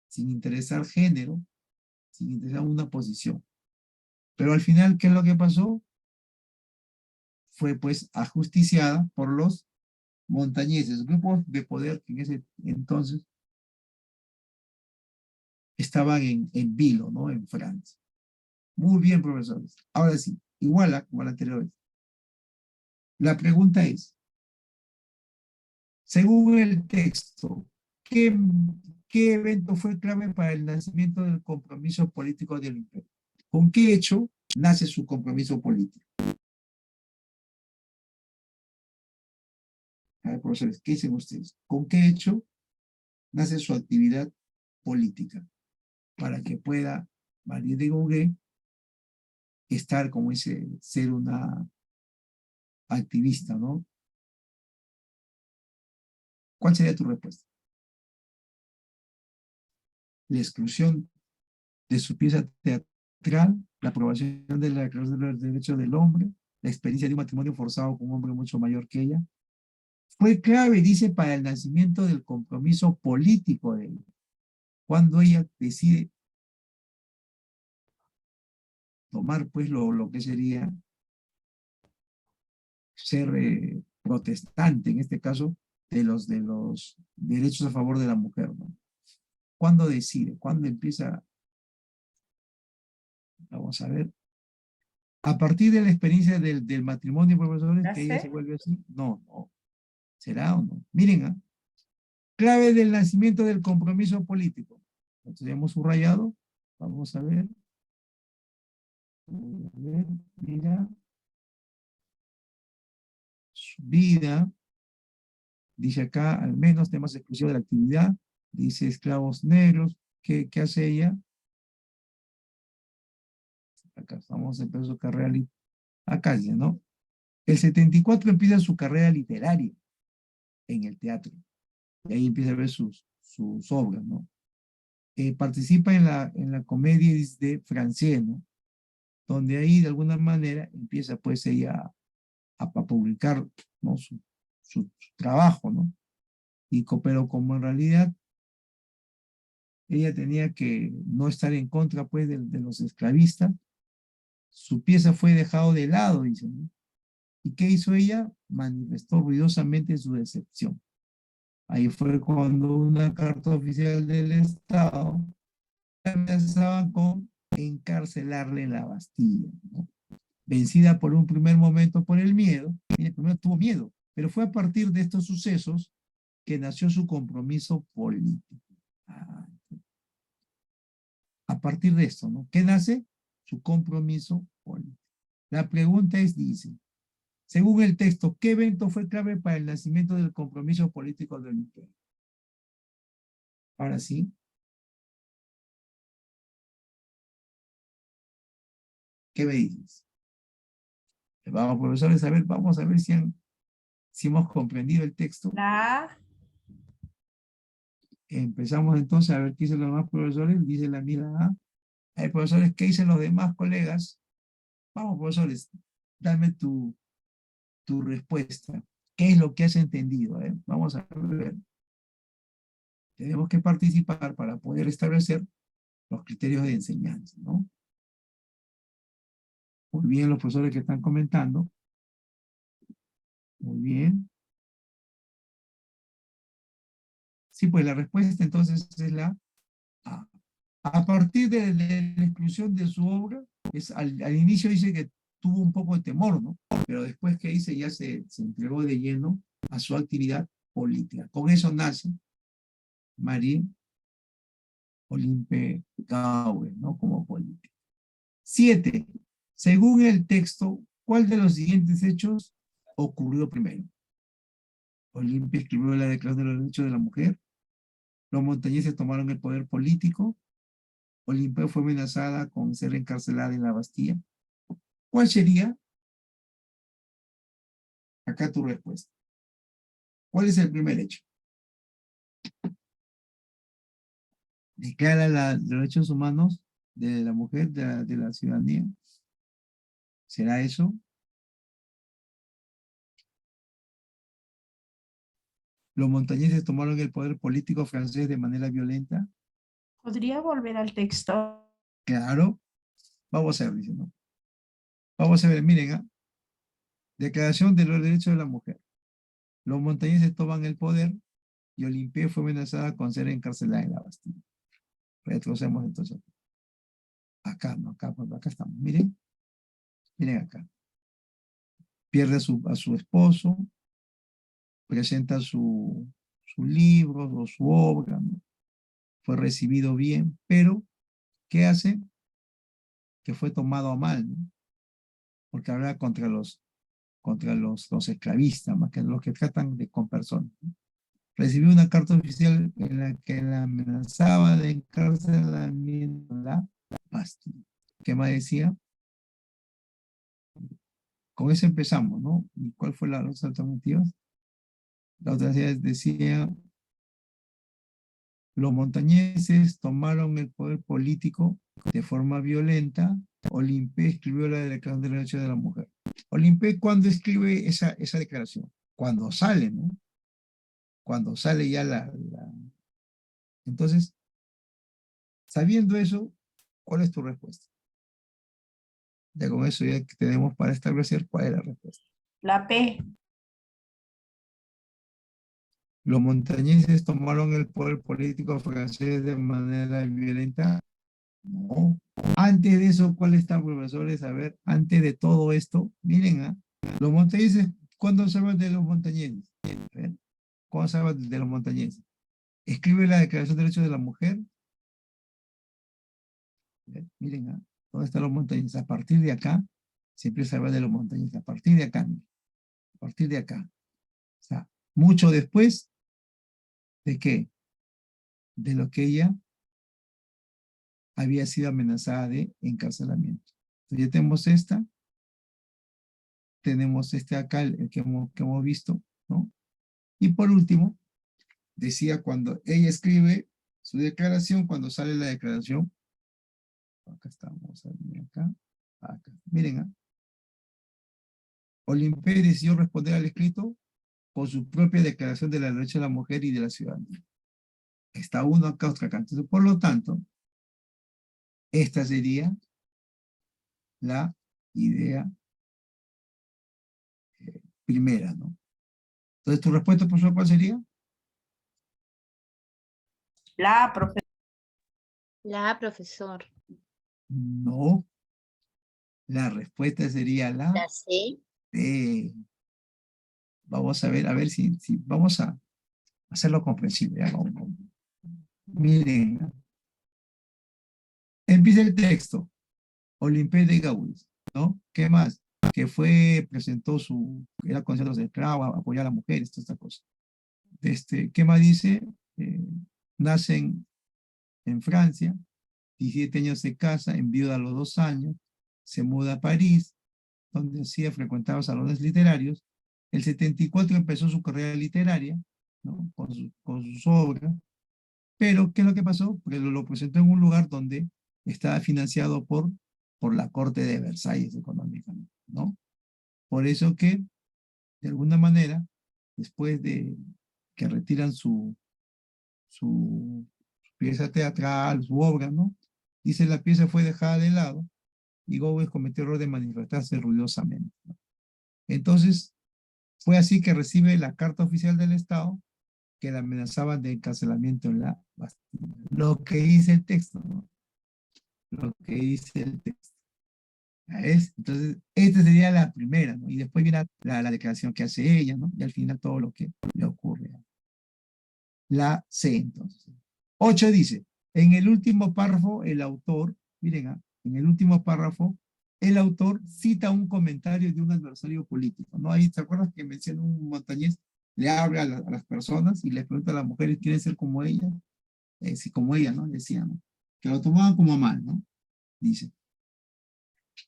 sin interesar género, sin interesar una posición. Pero al final, ¿qué es lo que pasó? Fue, pues, ajusticiada por los montañeses, grupos de poder que en ese entonces estaban en Vilo, ¿no? En Francia. Muy bien, profesores. Ahora sí, igual como la anterior vez. La pregunta es, según el texto, ¿qué, qué evento fue clave para el nacimiento del compromiso político del imperio? ¿Con qué hecho nace su compromiso político? A ver, profesores, ¿qué dicen ustedes? ¿Con qué hecho nace su actividad política? Para que pueda María de Gauguin estar como ese, ser una activista, ¿no? ¿Cuál sería tu respuesta? La exclusión de su pieza teatral, la aprobación de la Declaración de los Derechos del Hombre, la experiencia de un matrimonio forzado con un hombre mucho mayor que ella, fue clave, dice, para el nacimiento del compromiso político de ella, cuando ella decide tomar, pues, lo que sería ser protestante, en este caso, de los derechos a favor de la mujer, ¿no? ¿Cuándo decide? ¿Cuándo empieza? Vamos a ver. A partir de la experiencia del matrimonio, profesores, ¿Ya que ella se sé? vuelve así. No, no. ¿Será o no? Miren, ¿ah? Clave del nacimiento del compromiso político. Lo tenemos subrayado. Vamos a ver. A ver, mira. su vida. Dice acá, al menos temas exclusivos de la actividad. Dice esclavos negros. ¿Qué hace ella? Acá estamos empezando su carrera. Acá dice, ¿no? El 74 empieza su carrera literaria en el teatro. Y ahí empieza a ver sus obras, ¿no? Participa en la comedia de Francés, ¿no? Donde ahí de alguna manera empieza pues ella a publicar, ¿no? Su trabajo, ¿no? Pero como en realidad ella tenía que no estar en contra pues de los esclavistas, su pieza fue dejado de lado, dicen, ¿no? ¿Y qué hizo ella? Manifestó ruidosamente su decepción. Ahí fue cuando una carta oficial del Estado amenazaba con encarcelarle en la Bastilla, ¿no? Vencida por un primer momento por el miedo, ella primero tuvo miedo, pero fue a partir de estos sucesos que nació su compromiso político. Ah, a partir de esto, ¿no? ¿Qué nace? Su compromiso político. La pregunta es, dice, según el texto, ¿qué evento fue clave para el nacimiento del compromiso político del imperio? Ahora sí, ¿qué me dices? Vamos, profesores, a ver, vamos a ver si hemos comprendido el texto. La Empezamos entonces a ver qué dicen los demás profesores. Dice la mira A. Hay profesores, ¿qué dicen los demás colegas? Vamos, profesores, dame tu respuesta. ¿Qué es lo que has entendido? Vamos a ver. Tenemos que participar para poder establecer los criterios de enseñanza, ¿no? Muy bien, los profesores que están comentando. Muy bien. Sí, pues la respuesta entonces es la A. A partir de la exclusión de su obra, al inicio dice que tuvo un poco de temor, ¿no? Pero después que dice ya se entregó de lleno a su actividad política. Con eso nace Marie Olympe Gauwe, ¿no? Como política. 7. Según el texto, ¿cuál de los siguientes hechos ocurrió primero? Olimpia escribió la Declaración de los Derechos de la Mujer. Los montañeses tomaron el poder político. Olimpia fue amenazada con ser encarcelada en la Bastilla. ¿Cuál sería? Acá tu respuesta. ¿Cuál es el primer hecho? Declara los derechos humanos de la mujer, de la ciudadanía. ¿Será eso? Los montañeses tomaron el poder político francés de manera violenta. ¿Podría volver al texto? Claro. Vamos a ver, dice, ¿no? Vamos a ver, miren, ¿ah? Declaración de los derechos de la mujer. Los montañeses toman el poder y Olimpia fue amenazada con ser encarcelada en la Bastilla. Retrocedemos entonces. Acá, no, acá estamos. Miren acá. Pierde a su esposo, presenta su libro o su obra, ¿no? Fue recibido bien, pero ¿qué hace? Que fue tomado a mal, ¿no? Porque habla contra los esclavistas, más que los que tratan con personas, ¿no? Recibió una carta oficial en la que la amenazaba de encarcelamiento en la Bastilla. ¿Qué más decía? Con eso empezamos, ¿no? ¿Y cuál fue las alternativas? La alternativa decía, los montañeses tomaron el poder político de forma violenta. Olimpé escribió la Declaración de los Derechos de la Mujer. Olimpé, ¿cuándo escribe esa declaración? Cuando sale, ¿no? Cuando sale ya Entonces, sabiendo eso, ¿cuál es tu respuesta? Ya con eso ya tenemos para establecer cuál es la respuesta. La P. Los montañeses tomaron el poder político francés de manera violenta. No. Antes de eso, ¿cuál está, profesores? A ver, antes de todo esto, miren, ¿ah? Los montañeses, ¿cuándo se habla de los montañeses? A ver, ¿cuándo se habla de los montañeses? Escribe la Declaración de Derechos de la Mujer. A ver, miren, ¿ah? ¿Dónde están los montañeses? A partir de acá, se empieza a hablar de los montañeses. A partir de acá, miren. partir de acá. O sea, mucho después de qué? De lo que ella había sido amenazada de encarcelamiento. Entonces ya tenemos este acá, el que hemos visto, ¿no? Y por último, decía cuando ella escribe su declaración, cuando sale la declaración, acá estamos, acá. Miren, Olimpé decidió responder al escrito con su propia declaración de la derecha de la mujer y de la ciudadanía. Está uno acá, otro acá. Entonces, por lo tanto, esta sería la idea primera, ¿no? Entonces, ¿tu respuesta, profesor, cuál sería? La profesora. La, profesor. No. La respuesta sería la La C. D. Vamos a ver si vamos a hacerlo comprensible. Ya, vamos. Miren, empieza el texto. Olimpé de Gaulle, ¿no? ¿Qué más? Que era concierto de esclavos, apoyar a las mujeres, toda esta cosa. ¿Qué más dice? Nace en Francia, 17 años se casa, enviuda a los 2 años, se muda a París, donde frecuentaba salones literarios. El 74 empezó su carrera literaria, ¿no? Con sus obras. Pero, ¿qué es lo que pasó? Porque lo presentó en un lugar donde estaba financiado por la corte de Versalles económicamente, ¿no? Por eso que, de alguna manera, después de que retiran su pieza teatral, su obra, ¿no? Dice la pieza fue dejada de lado y Gómez cometió el error de manifestarse ruidosamente, ¿no? Entonces, fue así que recibe la carta oficial del Estado que la amenazaban de encarcelamiento en la Bastilla. Lo que dice el texto, ¿no? Lo que dice el texto. ¿Ves? Entonces, esta sería la primera, ¿no? Y después viene la declaración que hace ella, ¿no? Y al final todo lo que le ocurre. La C, entonces. 8 dice, en el último párrafo, el autor, miren, en el último párrafo, el autor cita un comentario de un adversario político, ¿no? Ahí, ¿te acuerdas que menciona un montañés? Le habla a las personas y le pregunta a las mujeres, ¿quieren ser como ella? Sí, como ella, ¿no? Decía, ¿no? Que lo tomaban como mal, ¿no? Dice,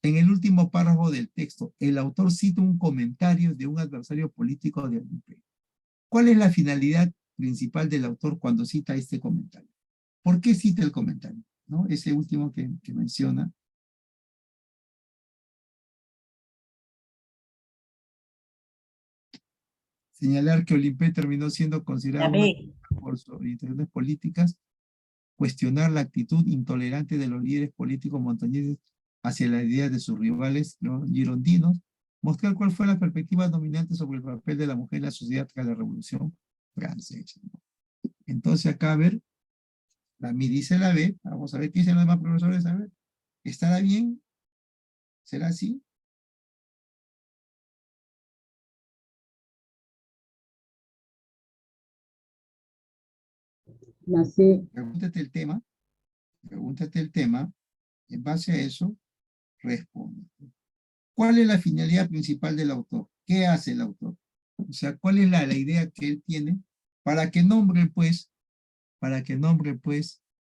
en el último párrafo del texto, el autor cita un comentario de un adversario político del imperio. ¿Cuál es la finalidad principal del autor cuando cita este comentario? ¿Por qué cita el comentario? ¿No? Ese último que menciona. Señalar que Olimpé terminó siendo considerado por sus orientaciones políticas, cuestionar la actitud intolerante de los líderes políticos montañeses hacia las ideas de sus rivales, los girondinos, mostrar cuál fue la perspectiva dominante sobre el papel de la mujer en la sociedad tras la Revolución Francesa, ¿no? Entonces acá, a ver, la mi dice la B, vamos a ver qué dicen los demás profesores, a ver, ¿estará bien? ¿Será así? La C. Pregúntate el tema, en base a eso, responde. ¿Cuál es la finalidad principal del autor? ¿Qué hace el autor? O sea, ¿cuál es la idea que él tiene para que nombre, pues,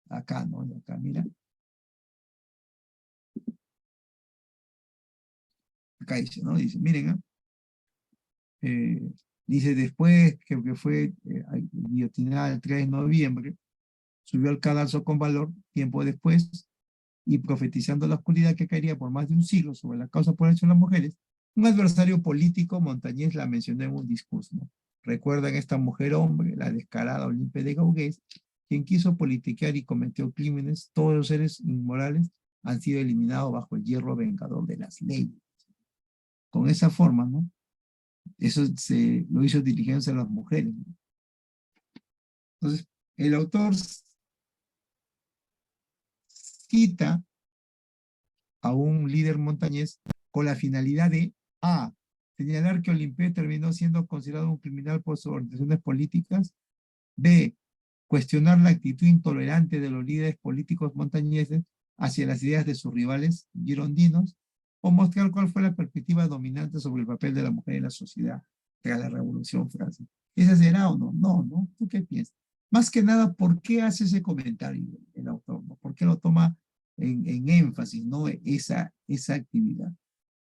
acá, ¿no? Acá, mira. Acá dice, ¿no? Dice, miren, dice después que fue guillotinada el 3 de noviembre, subió al cadalso con valor, tiempo después, y profetizando la oscuridad que caería por más de un siglo sobre la causa por hecho de las mujeres, un adversario político montañés la mencionó en un discurso, ¿no? Recuerdan esta mujer hombre, la descarada Olimpia de Gaugués, quien quiso politiquear y cometió crímenes, todos los seres inmorales han sido eliminados bajo el hierro vengador de las leyes. Con esa forma, ¿no? Eso lo hizo dirigiéndose a las mujeres, ¿no? Entonces, el autor cita a un líder montañés con la finalidad de A. Señalar que Olimpé terminó siendo considerado un criminal por sus orientaciones políticas. B. Cuestionar la actitud intolerante de los líderes políticos montañeses hacia las ideas de sus rivales girondinos. o mostrar cuál fue la perspectiva dominante sobre el papel de la mujer en la sociedad tras la Revolución Francesa. ¿Esa será o no? No, ¿no? ¿Tú qué piensas? Más que nada, ¿por qué hace ese comentario el autor? ¿No? ¿Por qué lo toma en énfasis, ¿no? Esa actividad?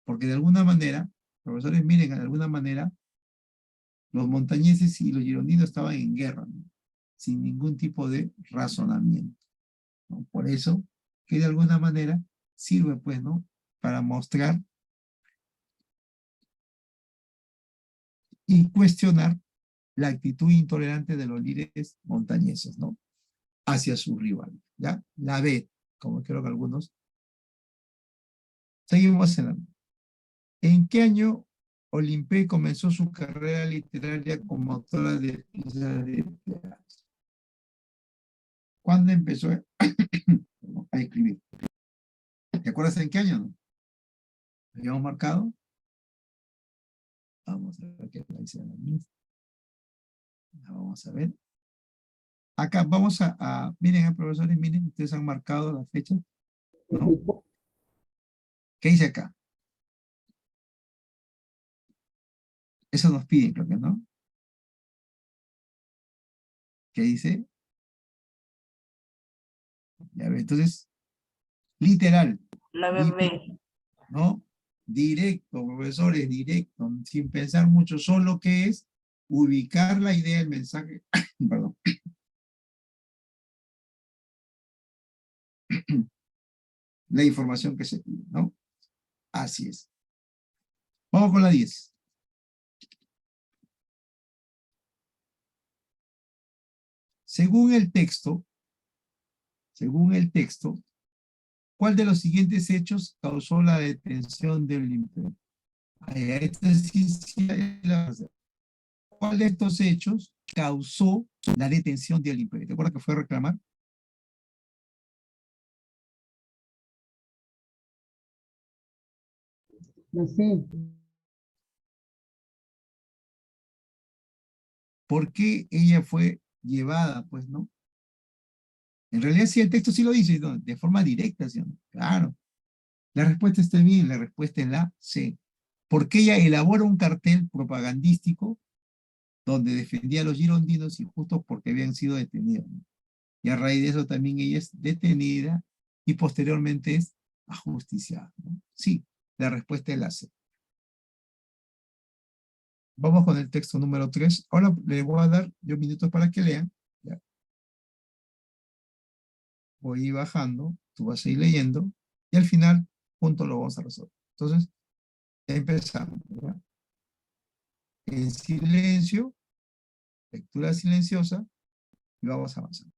Porque de alguna manera, profesores, miren, de alguna manera, los montañeses y los girondinos estaban en guerra, ¿no? Sin ningún tipo de razonamiento, ¿no? Por eso, que de alguna manera sirve, pues, ¿no? Para mostrar y cuestionar la actitud intolerante de los líderes montañeses, ¿no? Hacia sus rivales, ¿ya? La B, como creo que algunos. Seguimos en la... ¿En qué año Olimpé comenzó su carrera literaria como autora de piezas de teatro? ¿Cuándo empezó a escribir? ¿Te acuerdas en qué año, no? ¿Lo habíamos marcado? Vamos a ver qué dice la misma. Vamos a ver. Acá vamos miren, profesores, miren, ustedes han marcado la fecha, ¿no? ¿Qué dice acá? Eso nos piden, creo que, ¿no? ¿Qué dice? Ya ve, entonces, literal, La bebé. ¿no? Directo, profesores, directo, sin pensar mucho, solo que es ubicar la idea, el mensaje, perdón, la información que se pide, ¿no? Así es. Vamos con la 10. Según el texto, ¿cuál de los siguientes hechos causó la detención del imperio? ¿Cuál de estos hechos causó la detención del imperio? ¿Te acuerdas que fue a reclamar? Sí. ¿Por qué ella fue llevada, pues, no? En realidad sí, el texto sí lo dice, ¿no? De forma directa, ¿sí? ¿No? Claro. La respuesta está bien, la respuesta es la C. Porque ella elabora un cartel propagandístico donde defendía a los girondinos injustos porque habían sido detenidos, ¿no? Y a raíz de eso también ella es detenida y posteriormente es ajusticiada, ¿no? Sí, la respuesta es la C. Vamos con el texto número 3. Ahora le voy a dar yo minutos para que lean. Ya. Voy a ir bajando, tú vas a ir leyendo y al final, juntos lo vamos a resolver. Entonces, empezamos, ¿ya? En silencio, lectura silenciosa y vamos avanzando.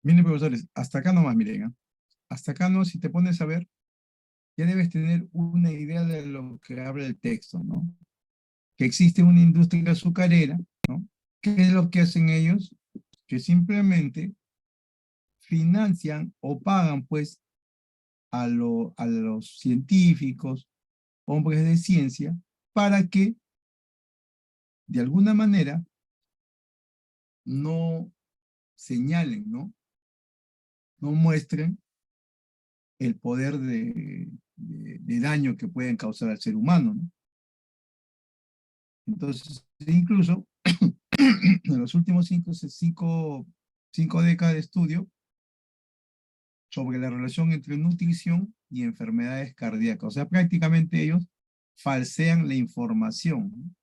Miren, profesores, hasta acá nomás, miren. Hasta acá no, si te pones a ver, ya debes tener una idea de lo que habla el texto, ¿no? Que existe una industria azucarera, ¿no? ¿Qué es lo que hacen ellos? Que simplemente financian o pagan, pues, a los científicos, hombres de ciencia, para que, de alguna manera, no señalen, ¿no? No muestren el poder de daño que pueden causar al ser humano, ¿no? Entonces, incluso, en los últimos cinco décadas de estudio sobre la relación entre nutrición y enfermedades cardíacas. O sea, prácticamente ellos falsean la información, ¿no?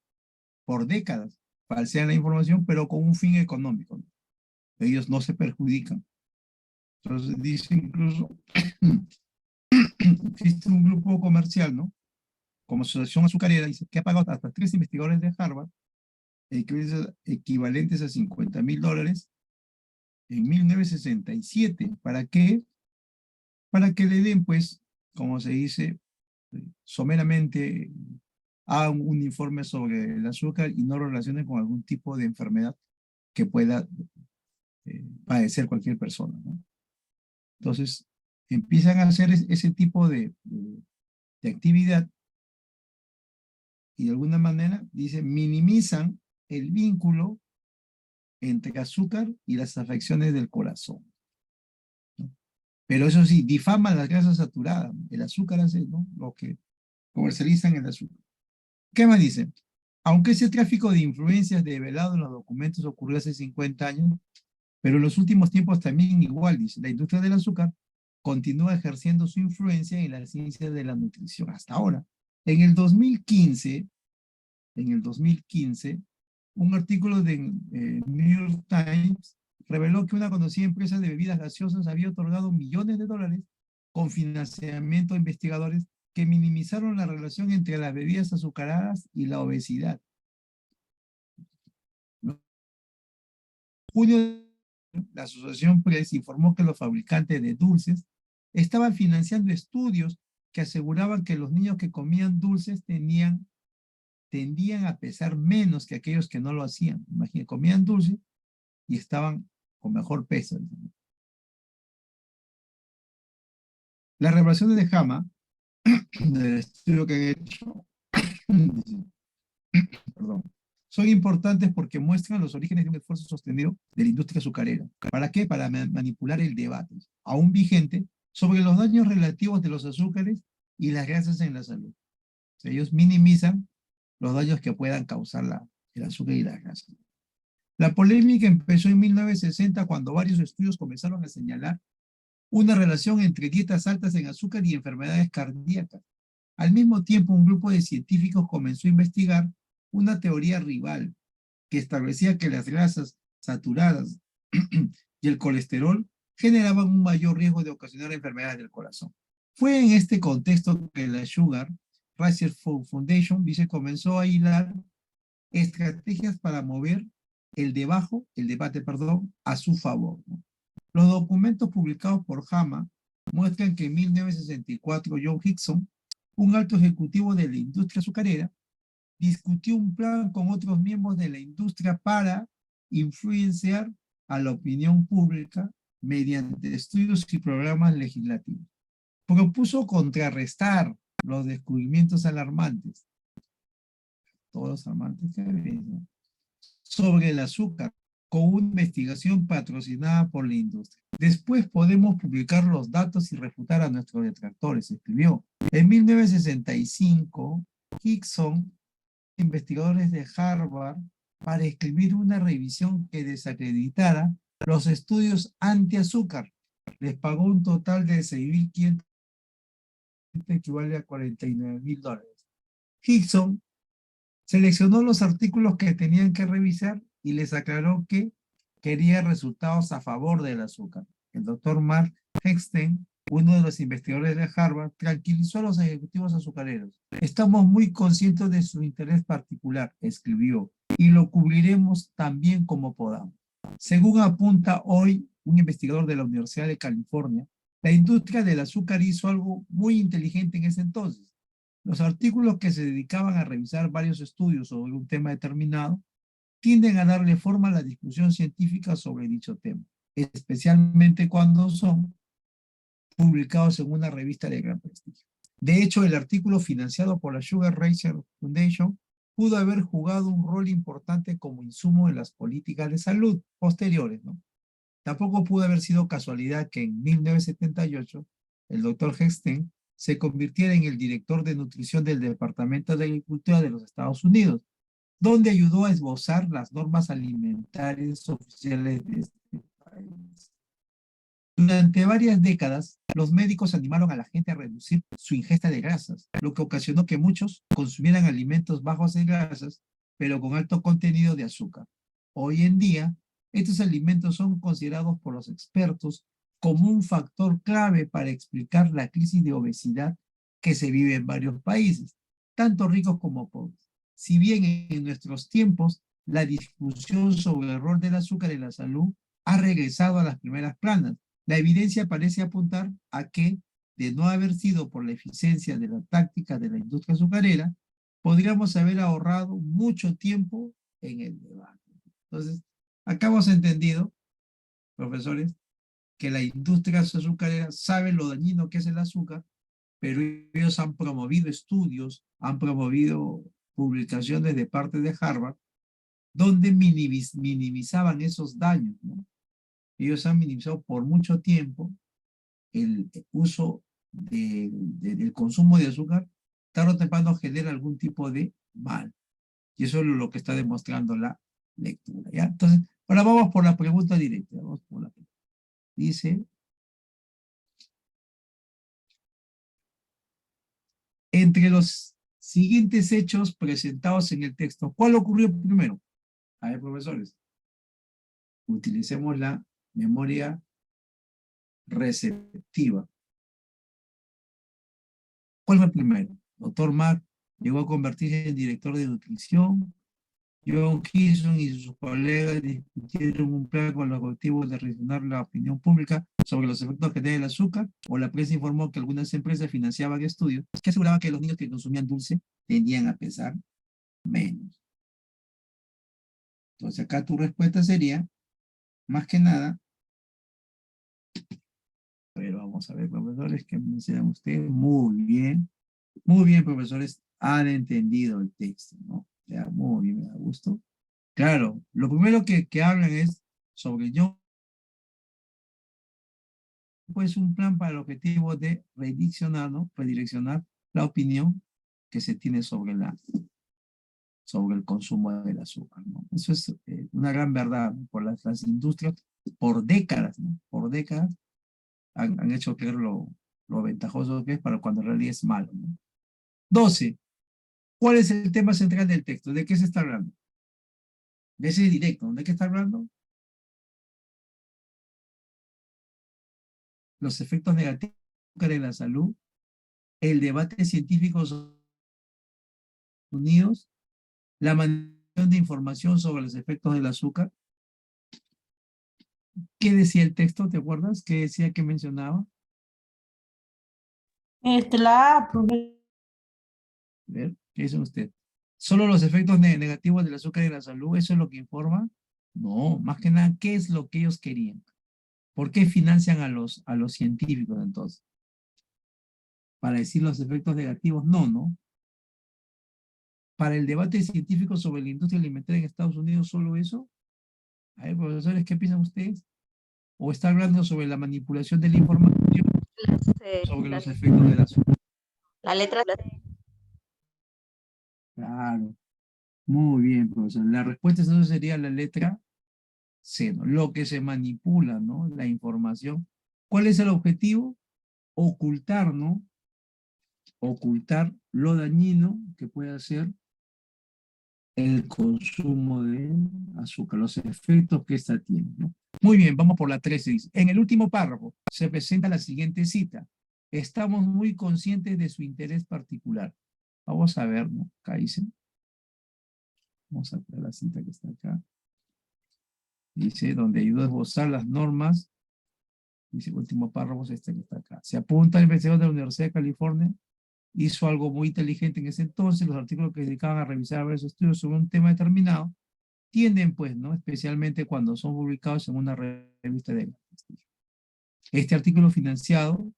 Por décadas, falsean la información, pero con un fin económico, ¿no? Ellos no se perjudican. Entonces, dice incluso, existe un grupo comercial, ¿no? Como Asociación Azucarera, dice que ha pagado hasta 3 investigadores de Harvard, equivalentes a $50.000 en 1967. ¿Para qué? Para que le den, pues, como se dice, someramente, hagan un informe sobre el azúcar y no lo relacionen con algún tipo de enfermedad que pueda padecer cualquier persona, ¿no? Entonces, empiezan a hacer ese tipo de actividad y de alguna manera, dice, minimizan el vínculo entre azúcar y las afecciones del corazón, ¿no? Pero eso sí, difaman las grasas saturadas. El azúcar hace, ¿no?, lo que comercializan el azúcar. ¿Qué más dicen? Aunque ese tráfico de influencias develado en los documentos ocurrió hace 50 años, pero en los últimos tiempos también igual, dice, la industria del azúcar continúa ejerciendo su influencia en la ciencia de la nutrición hasta ahora. En el 2015, un artículo de New York Times reveló que una conocida empresa de bebidas gaseosas había otorgado millones de dólares con financiamiento a investigadores que minimizaron la relación entre las bebidas azucaradas y la obesidad. En junio, la Asociación Press informó que los fabricantes de dulces estaban financiando estudios que aseguraban que los niños que comían dulces tendían a pesar menos que aquellos que no lo hacían. Imagínense, comían dulce y estaban con mejor peso. Las revelaciones de JAMA, del estudio que han hecho, perdón, son importantes porque muestran los orígenes de un esfuerzo sostenido de la industria azucarera. ¿Para qué? Para manipular el debate, aún vigente, sobre los daños relativos de los azúcares y las grasas en la salud. O sea, ellos minimizan los daños que puedan causar el azúcar y las grasas. La polémica empezó en 1960 cuando varios estudios comenzaron a señalar una relación entre dietas altas en azúcar y enfermedades cardíacas. Al mismo tiempo, un grupo de científicos comenzó a investigar una teoría rival que establecía que las grasas saturadas y el colesterol generaban un mayor riesgo de ocasionar enfermedades del corazón. Fue en este contexto que la Sugar Research Foundation comenzó a hilar estrategias para mover el debate a su favor, ¿no? Los documentos publicados por JAMA muestran que en 1964 John Hickson, un alto ejecutivo de la industria azucarera, discutió un plan con otros miembros de la industria para influenciar a la opinión pública mediante estudios y programas legislativos. Propuso contrarrestar los descubrimientos alarmantes, todos los alarmantes que ven, ¿no?, sobre el azúcar, con una investigación patrocinada por la industria. Después podemos publicar los datos y refutar a nuestros detractores, escribió. En 1965, Hickson, investigadores de Harvard, para escribir una revisión que desacreditara los estudios anti-azúcar. Les pagó un total de $6.500, que equivale a $49.000. Hickson seleccionó los artículos que tenían que revisar y les aclaró que quería resultados a favor del azúcar. El doctor Mark Eckstein, uno de los investigadores de Harvard, tranquilizó a los ejecutivos azucareros. Estamos muy conscientes de su interés particular, escribió, y lo cubriremos tan bien como podamos. Según apunta hoy un investigador de la Universidad de California, la industria del azúcar hizo algo muy inteligente en ese entonces. Los artículos que se dedicaban a revisar varios estudios sobre un tema determinado tienden a darle forma a la discusión científica sobre dicho tema, especialmente cuando son publicados en una revista de gran prestigio. De hecho, el artículo financiado por la Sugar Research Foundation pudo haber jugado un rol importante como insumo en las políticas de salud posteriores, ¿no? Tampoco pudo haber sido casualidad que en 1978 el doctor Hexten se convirtiera en el director de nutrición del Departamento de Agricultura de los Estados Unidos, donde ayudó a esbozar las normas alimentarias oficiales de este país. Durante varias décadas, los médicos animaron a la gente a reducir su ingesta de grasas, lo que ocasionó que muchos consumieran alimentos bajos en grasas, pero con alto contenido de azúcar. Hoy en día, estos alimentos son considerados por los expertos como un factor clave para explicar la crisis de obesidad que se vive en varios países, tanto ricos como pobres. Si bien en nuestros tiempos la discusión sobre el rol del azúcar en la salud ha regresado a las primeras planas, la evidencia parece apuntar a que, de no haber sido por la eficiencia de la táctica de la industria azucarera, podríamos haber ahorrado mucho tiempo en el debate. Entonces, acá hemos entendido, profesores, que la industria azucarera sabe lo dañino que es el azúcar, pero ellos han promovido estudios, han promovido publicaciones de parte de Harvard, donde minimizaban esos daños, ¿no? Ellos han minimizado por mucho tiempo el uso del consumo de azúcar, tarde o temprano genera algún tipo de mal. Y eso es lo que está demostrando la lectura, ¿ya? Entonces, ahora vamos por la pregunta directa. Vamos por la pregunta. Dice, entre los siguientes hechos presentados en el texto, ¿cuál ocurrió primero? A ver, profesores, utilicemos la memoria receptiva. ¿Cuál fue primero? Doctor Mack llegó a convertirse en director de nutrición. John Hison y sus colegas discutieron un plan con los objetivos de reaccionar la opinión pública sobre los efectos que tiene el azúcar, o la prensa informó que algunas empresas financiaban estudios que aseguraban que los niños que consumían dulce tendían a pesar menos. Entonces acá tu respuesta sería, más que nada, pero vamos a ver, profesores, ¿qué mencionan ustedes? Muy bien, profesores, han entendido el texto, ¿no? Ya, muy bien, me da gusto. Claro, lo primero que hablan es sobre John, pues un plan para el objetivo de redireccionar, ¿no? Redireccionar la opinión que se tiene sobre el consumo del azúcar, ¿no? Eso es una gran verdad, ¿no? Por las industrias, por décadas, ¿no? Por décadas han hecho creer lo ventajoso que es para cuando en realidad es malo, ¿no? 12. ¿Cuál es el tema central del texto? ¿De qué se está hablando? De ese directo, ¿de qué está hablando? Los efectos negativos en la salud, el debate científico sobre Estados Unidos, la manipulación de información sobre los efectos del azúcar. ¿Qué decía el texto? ¿Te acuerdas? ¿Qué decía que mencionaba? La profesora. A ver, ¿qué dice usted? ¿Solo los efectos negativos del azúcar en la salud? ¿Eso es lo que informa? No, más que nada, ¿qué es lo que ellos querían? ¿Por qué financian a los científicos entonces? ¿Para decir los efectos negativos? No, ¿no? Para el debate científico sobre la industria alimentaria en Estados Unidos, ¿solo eso? A ver, profesores, ¿qué piensan ustedes? ¿O está hablando sobre la manipulación de la información sobre los efectos del azúcar? La letra Claro, muy bien, profesor. La respuesta entonces sería la letra C, ¿no? Lo que se manipula, ¿no? La información. ¿Cuál es el objetivo? Ocultar, ¿no? Ocultar lo dañino que puede hacer el consumo de azúcar, los efectos que esta tiene, ¿no? Muy bien, vamos por la 13. En el último párrafo se presenta la siguiente cita. Estamos muy conscientes de su interés particular. Vamos a ver, ¿no? Acá dice. Vamos a ver la cita que está acá. Dice, donde ayudó a esbozar las normas, dice, último párrafo, este que está acá. Se apunta al investigador de la Universidad de California, hizo algo muy inteligente en ese entonces, los artículos que se dedicaban a revisar varios estudios sobre un tema determinado, tienden pues, ¿no? Especialmente cuando son publicados en una revista de prestigio. Este artículo financiado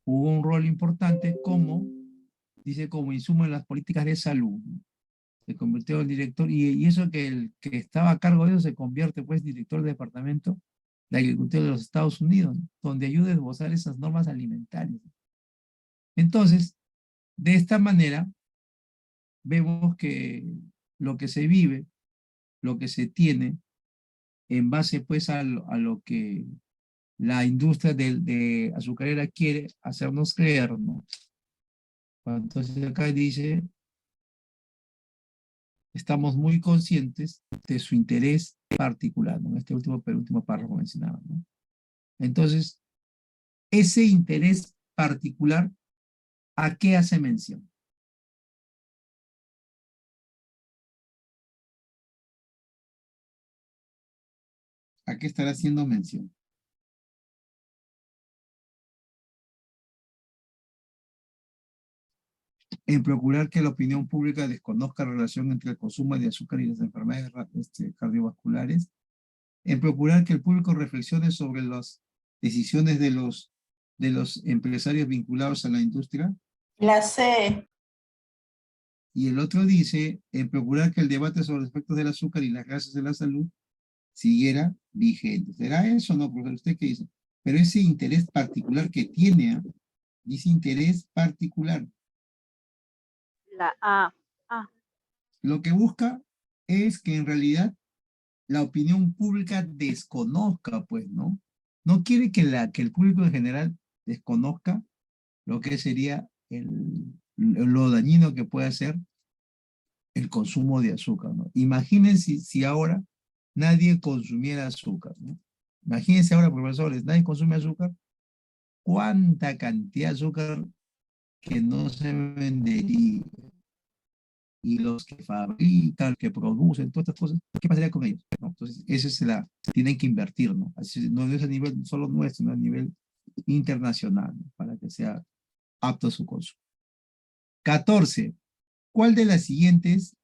jugó un rol importante como, dice, como insumo en las políticas de salud, ¿no? Se convirtió en director, y eso que el que estaba a cargo de eso se convierte pues director del Departamento de Agricultura de los Estados Unidos, ¿no? Donde ayuda a esbozar esas normas alimentarias. Entonces, de esta manera, vemos que lo que se vive, lo que se tiene, en base pues a lo que la industria de azucarera quiere hacernos creer, ¿no? Entonces acá dice, estamos muy conscientes de su interés particular, ¿no? En este último párrafo mencionaba, ¿no? Entonces, ese interés particular, ¿a qué hace mención? ¿A qué estará haciendo mención? En procurar que la opinión pública desconozca la relación entre el consumo de azúcar y las enfermedades cardiovasculares, en procurar que el público reflexione sobre las decisiones de los empresarios vinculados a la industria, La C. y el otro dice, en procurar que el debate sobre los efectos del azúcar y las grasas de la salud siguiera vigente. ¿Será eso o no, profesor? ¿Usted qué dice? Pero ese interés particular que tiene, ¿eh? Dice interés particular. La A. Lo que busca es que en realidad la opinión pública desconozca, pues, ¿no? No quiere que el público en general desconozca lo que sería lo dañino que puede ser el consumo de azúcar, ¿no? Imagínense si ahora nadie consumiera azúcar, ¿no? Imagínense ahora, profesores, nadie consume azúcar, ¿cuánta cantidad de azúcar que no se vendería? Y los que fabrican, que producen, todas estas cosas, ¿qué pasaría con ellos? ¿No? Entonces, tienen que invertir, ¿no? Así, no es a nivel solo nuestro, sino a nivel internacional, ¿no? Para que sea apto a su consumo. 14. ¿Cuál de las siguientes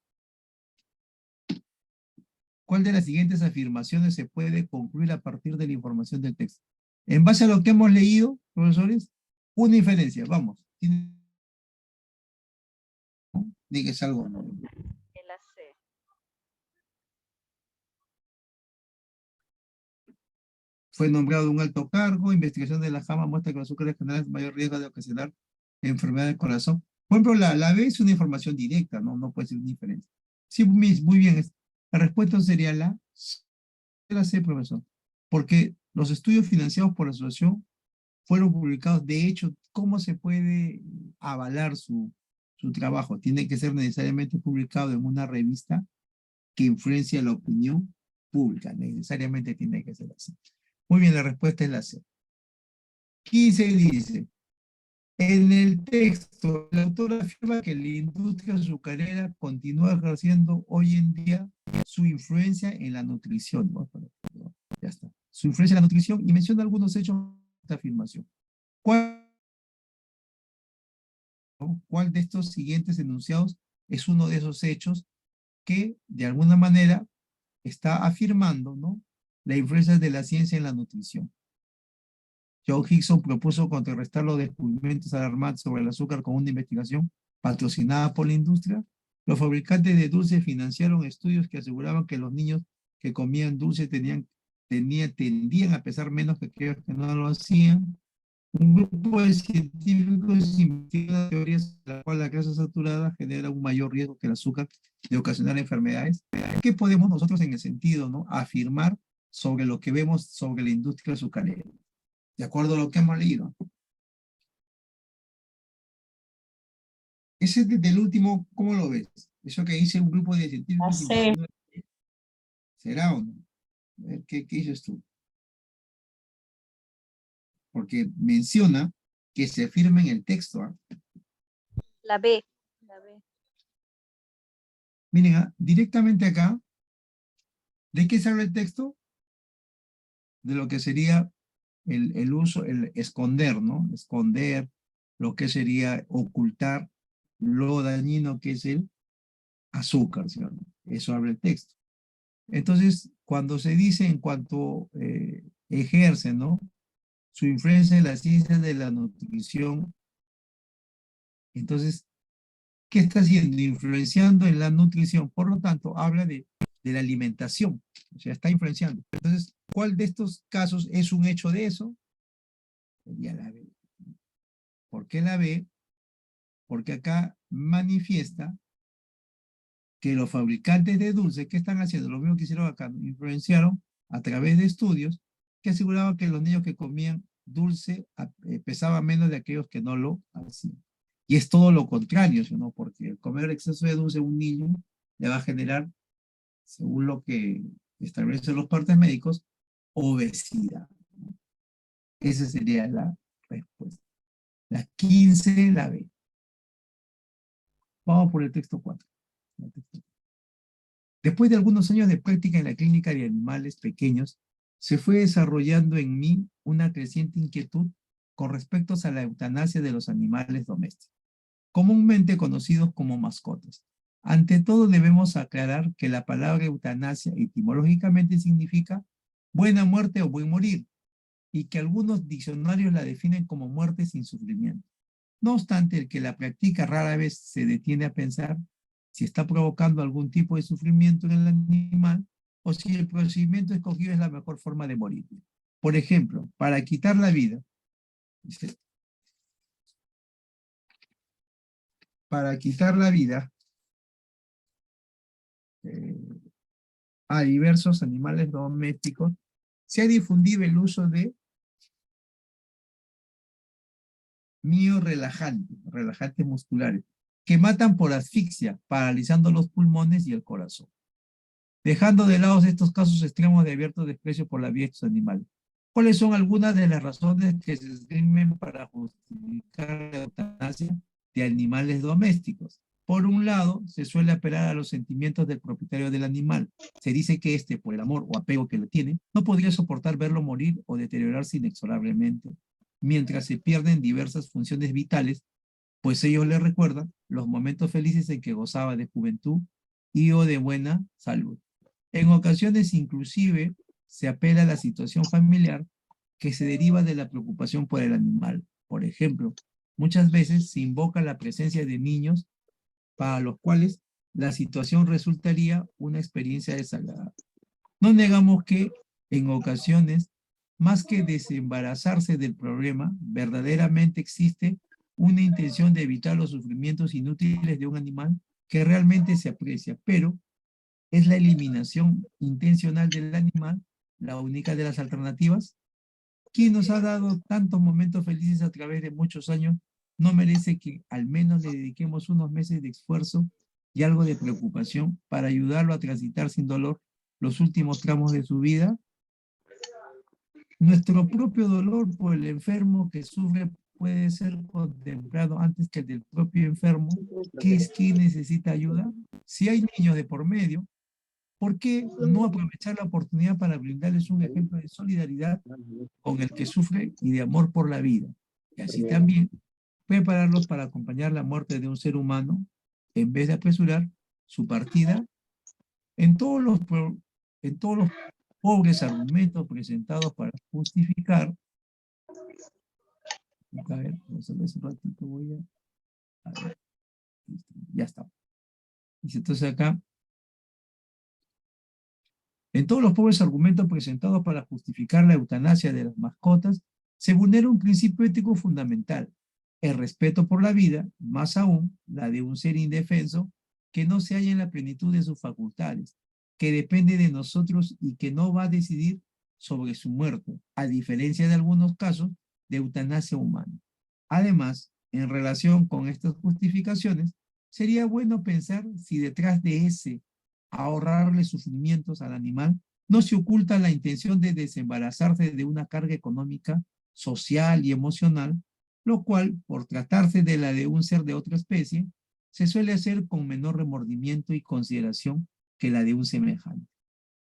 afirmaciones se puede concluir a partir de la información del texto? En base a lo que hemos leído, profesores, una inferencia, vamos. Dígase algo, ¿no? La C. Fue nombrado un alto cargo, investigación de la JAMA muestra que los azúcares generan mayor riesgo de ocasionar enfermedad del corazón. Por ejemplo, la B es una información directa, ¿no? No puede ser una diferencia. Sí, muy bien. La respuesta sería la C, profesor. Porque los estudios financiados por la asociación fueron publicados. De hecho, ¿cómo se puede avalar su trabajo? Tiene que ser necesariamente publicado en una revista que influencia la opinión pública. Necesariamente tiene que ser así. Muy bien, la respuesta es la C. 15 dice, en el texto, el autor afirma que la industria azucarera continúa ejerciendo hoy en día su influencia en la nutrición. Ya está. Su influencia en la nutrición, y menciona algunos hechos de esta afirmación. ¿Cuál de estos siguientes enunciados es uno de esos hechos que, de alguna manera, está afirmando, ¿no?, la influencia de la ciencia en la nutrición? John Hickson propuso contrarrestar los descubrimientos alarmantes sobre el azúcar con una investigación patrocinada por la industria. Los fabricantes de dulces financiaron estudios que aseguraban que los niños que comían dulce tendían a pesar menos que aquellos que no lo hacían. Un grupo de científicos investiga teorías en la cual la grasa saturada genera un mayor riesgo que el azúcar de ocasionar enfermedades. ¿Qué podemos nosotros en el sentido, ¿no?, afirmar sobre lo que vemos sobre la industria azucarera? De acuerdo a lo que hemos leído. Ese del último, ¿cómo lo ves? Eso que dice un grupo de científicos. La C. ¿Será o no? A ver, ¿qué dices tú? Porque menciona que se afirma en el texto, ¿eh? La B. Miren, directamente acá, ¿de qué se habla el texto? de lo que sería el uso, el esconder, ¿no? Esconder lo que sería ocultar lo dañino que es el azúcar, ¿sí o no? Eso habla el texto. Entonces, cuando se dice en cuanto ejerce, ¿no? Su influencia en la ciencia de la nutrición, entonces, ¿qué está haciendo? Influenciando en la nutrición. Por lo tanto, habla de la alimentación. O sea, está influenciando. Entonces, ¿cuál de estos casos es un hecho de eso? Sería la B. ¿Por qué la B? Porque acá manifiesta que los fabricantes de dulces, ¿qué están haciendo? Lo mismo que hicieron acá, ¿no? Influenciaron a través de estudios que aseguraban que los niños que comían dulce pesaban menos de aquellos que no lo hacían. Y es todo lo contrario, ¿no? Porque el comer exceso de dulce a un niño le va a generar, según lo que establecen los partes médicos, obesidad. Esa sería la respuesta. La 15, la B. Vamos por el texto 4. Después de algunos años de práctica en la clínica de animales pequeños, se fue desarrollando en mí una creciente inquietud con respecto a la eutanasia de los animales domésticos, comúnmente conocidos como mascotas. Ante todo debemos aclarar que la palabra eutanasia etimológicamente significa buena muerte o buen morir, y que algunos diccionarios la definen como muerte sin sufrimiento. No obstante, el que la practica rara vez se detiene a pensar si está provocando algún tipo de sufrimiento en el animal o si el procedimiento escogido es la mejor forma de morir. Por ejemplo, para quitar la vida, dice, para quitar la vida a diversos animales domésticos, se ha difundido el uso de relajantes musculares, que matan por asfixia, paralizando los pulmones y el corazón. Dejando de lado estos casos extremos de abierto desprecio por la vida de estos animales. ¿Cuáles son algunas de las razones que se esgrimen para justificar la eutanasia de animales domésticos? Por un lado, se suele apelar a los sentimientos del propietario del animal. Se dice que éste, por el amor o apego que le tiene, no podría soportar verlo morir o deteriorarse inexorablemente, mientras se pierden diversas funciones vitales, pues ellos le recuerdan los momentos felices en que gozaba de juventud y o de buena salud. En ocasiones inclusive se apela a la situación familiar que se deriva de la preocupación por el animal. Por ejemplo, muchas veces se invoca la presencia de niños para los cuales la situación resultaría una experiencia desagradable. No negamos que en ocasiones, más que desembarazarse del problema, verdaderamente existe una intención de evitar los sufrimientos inútiles de un animal que realmente se aprecia, pero ¿es la eliminación intencional del animal la única de las alternativas? ¿Quién nos ha dado tantos momentos felices a través de muchos años no merece que al menos le dediquemos unos meses de esfuerzo y algo de preocupación para ayudarlo a transitar sin dolor los últimos tramos de su vida? Nuestro propio dolor por el enfermo que sufre puede ser contemplado antes que el del propio enfermo, que es quien necesita ayuda. Si hay niños de por medio, ¿por qué no aprovechar la oportunidad para brindarles un ejemplo de solidaridad con el que sufre y de amor por la vida? Y así también prepararlos para acompañar la muerte de un ser humano en vez de apresurar su partida en todos los pobres argumentos presentados para justificar. A ver, vamos a ver ese ratito, a ver, ya está. Dice entonces acá, en todos los pobres argumentos presentados para justificar la eutanasia de las mascotas, se vulnera un principio ético fundamental, el respeto por la vida, más aún la de un ser indefenso que no se halla en la plenitud de sus facultades, que depende de nosotros y que no va a decidir sobre su muerte, a diferencia de algunos casos de eutanasia humana. Además, en relación con estas justificaciones, sería bueno pensar si detrás de ese ahorrarle sufrimientos al animal no se oculta la intención de desembarazarse de una carga económica, social y emocional, lo cual, por tratarse de la de un ser de otra especie, se suele hacer con menor remordimiento y consideración que la de un semejante.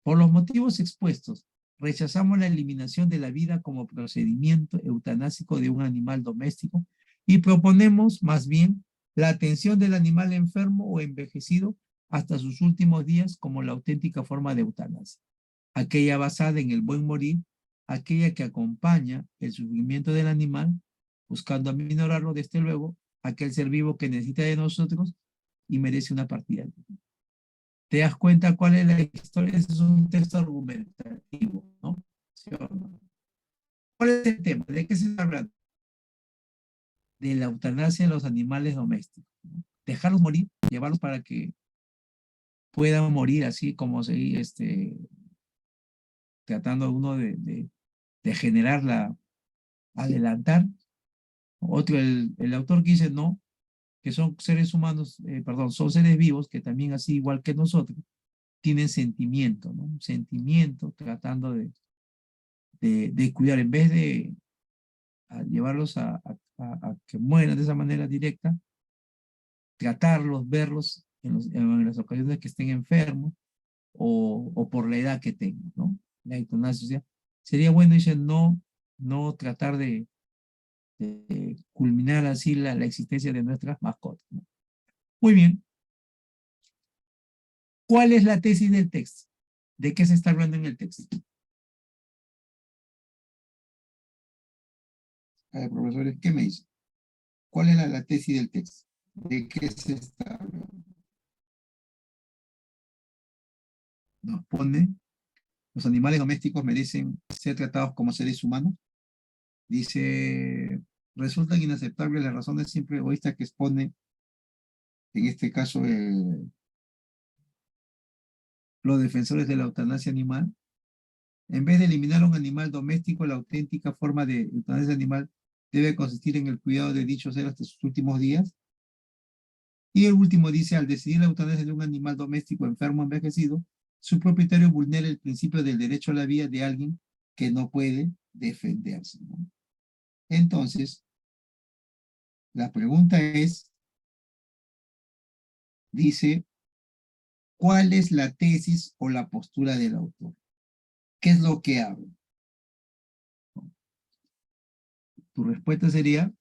Por los motivos expuestos, rechazamos la eliminación de la vida como procedimiento eutanásico de un animal doméstico y proponemos más bien la atención del animal enfermo o envejecido hasta sus últimos días como la auténtica forma de eutanasia, aquella basada en el buen morir, aquella que acompaña el sufrimiento del animal, buscando aminorarlo desde luego, aquel ser vivo que necesita de nosotros y merece una partida. ¿Te das cuenta cuál es la historia? Ese es un texto argumentativo, ¿no? ¿Sí o no? ¿Cuál es el tema? ¿De qué se está hablando? De la eutanasia de los animales domésticos, ¿no? Dejarlos morir, llevarlos para que puedan morir así como se, tratando uno de generarla, adelantar. Otro, el autor que dice no, que son seres humanos, perdón, son seres vivos que también así igual que nosotros, tienen sentimiento, ¿no? Un sentimiento tratando de cuidar, en vez de llevarlos a que mueran de esa manera directa, tratarlos, verlos en las ocasiones que estén enfermos o por la edad que tengan, ¿no? La eutanasia, o sea, sería bueno, dice, no tratar de culminar así la existencia de nuestras mascotas, ¿no? Muy bien. ¿Cuál es la tesis del texto? ¿De qué se está hablando en el texto? A ver, profesores, ¿qué me dice? ¿Cuál es la tesis del texto? ¿De qué se está hablando? Nos pone, los animales domésticos merecen ser tratados como seres humanos. Dice, resultan inaceptables las razones siempre egoístas que expone, en este caso, los defensores de la eutanasia animal. En vez de eliminar a un animal doméstico, la auténtica forma de eutanasia animal debe consistir en el cuidado de dicho ser hasta sus últimos días. Y el último dice, al decidir la eutanasia de un animal doméstico enfermo o envejecido, su propietario vulnera el principio del derecho a la vida de alguien que no puede defenderse, ¿no? Entonces, la pregunta es, dice, ¿cuál es la tesis o la postura del autor? ¿Qué es lo que habla? Tu respuesta sería,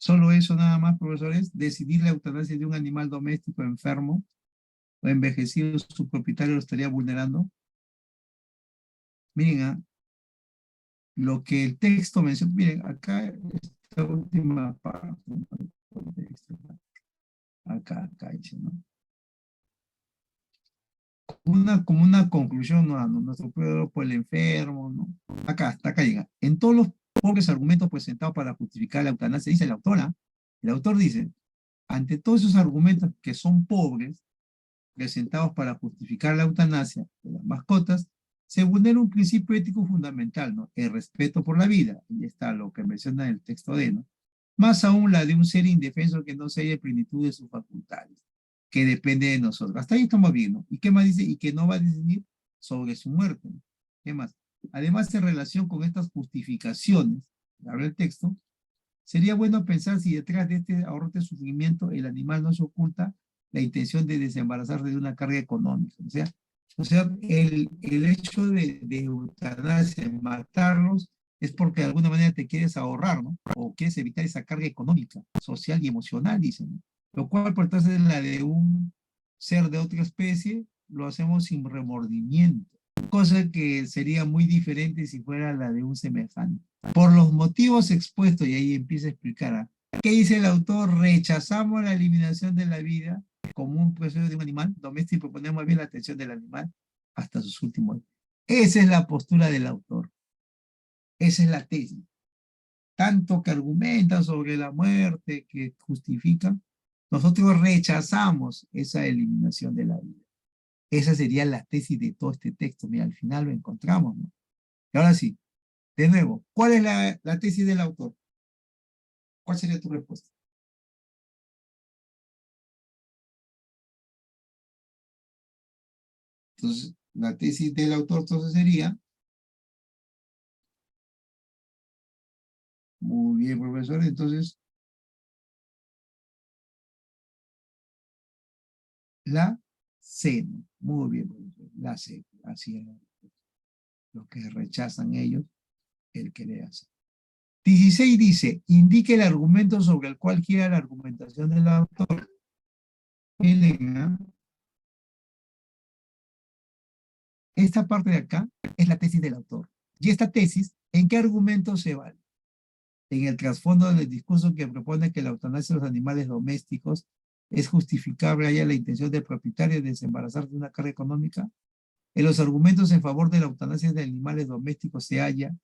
solo eso nada más, profesores, decidir la eutanasia de un animal doméstico enfermo o envejecido, su propietario lo estaría vulnerando. Miren, lo que el texto menciona, miren, acá, esta última parte, acá dice, ¿no? Como una conclusión, ¿no? Nuestro pueblo por el enfermo, ¿no? Hasta acá llega. En todos los pobres argumentos presentados para justificar la eutanasia, dice la autora, el autor dice, ante todos esos argumentos que son pobres, presentados para justificar la eutanasia de las mascotas, se vulnera un principio ético fundamental, ¿no? El respeto por la vida, y está lo que menciona el texto de, ¿no? Más aún la de un ser indefenso que no se halla en plenitud de sus facultades, que depende de nosotros. Hasta ahí estamos bien, ¿no? ¿Y qué más dice? Y que no va a decidir sobre su muerte, ¿no? ¿Qué más? Además, en relación con estas justificaciones, habla el texto, sería bueno pensar si detrás de este ahorro de sufrimiento el animal no se oculta la intención de desembarazarse de una carga económica. O sea el hecho de eutanasia, matarlos, es porque de alguna manera te quieres ahorrar, ¿no? O quieres evitar esa carga económica, social y emocional, dicen, ¿no? Lo cual, por entonces, la de un ser de otra especie, lo hacemos sin remordimiento, cosa que sería muy diferente si fuera la de un semejante. Por los motivos expuestos, y ahí empieza a explicar, ¿ah? ¿Qué dice el autor? Rechazamos la eliminación de la vida como un proceso de un animal doméstico y proponemos bien la atención del animal hasta sus últimos días. Esa es la postura del autor. Esa es la tesis. Tanto que argumenta sobre la muerte, que justifica, nosotros rechazamos esa eliminación de la vida. Esa sería la tesis de todo este texto. Mira, al final lo encontramos, ¿no? Y ahora sí, de nuevo, ¿cuál es la tesis del autor? ¿Cuál sería tu respuesta? Entonces, la tesis del autor entonces sería, muy bien, profesor, entonces, la C, ¿no? Muy bien, profesor. La C, así es. Los que rechazan ellos, el que le hace. 16 dice, indique el argumento sobre el cual quiera la argumentación del autor. Miren, ¿ah? Esta parte de acá es la tesis del autor. Y esta tesis, ¿en qué argumento se vale? En el trasfondo del discurso que propone que la eutanasia de los animales domésticos es justificable, haya la intención del propietario de desembarazarse de una carga económica. En los argumentos en favor de la eutanasia de animales domésticos se halla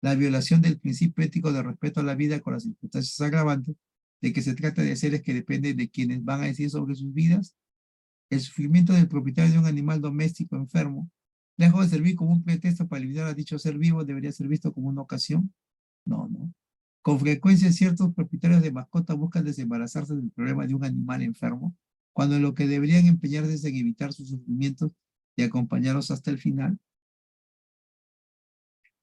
la violación del principio ético de respeto a la vida con las circunstancias agravantes de que se trata de seres que dependen de quienes van a decidir sobre sus vidas. El sufrimiento del propietario de un animal doméstico enfermo, lejos de servir como un pretexto para eliminar a dicho ser vivo, debería ser visto como una ocasión. No, no. Con frecuencia ciertos propietarios de mascotas buscan desembarazarse del problema de un animal enfermo, cuando lo que deberían empeñarse es en evitar sus sufrimientos y acompañarlos hasta el final.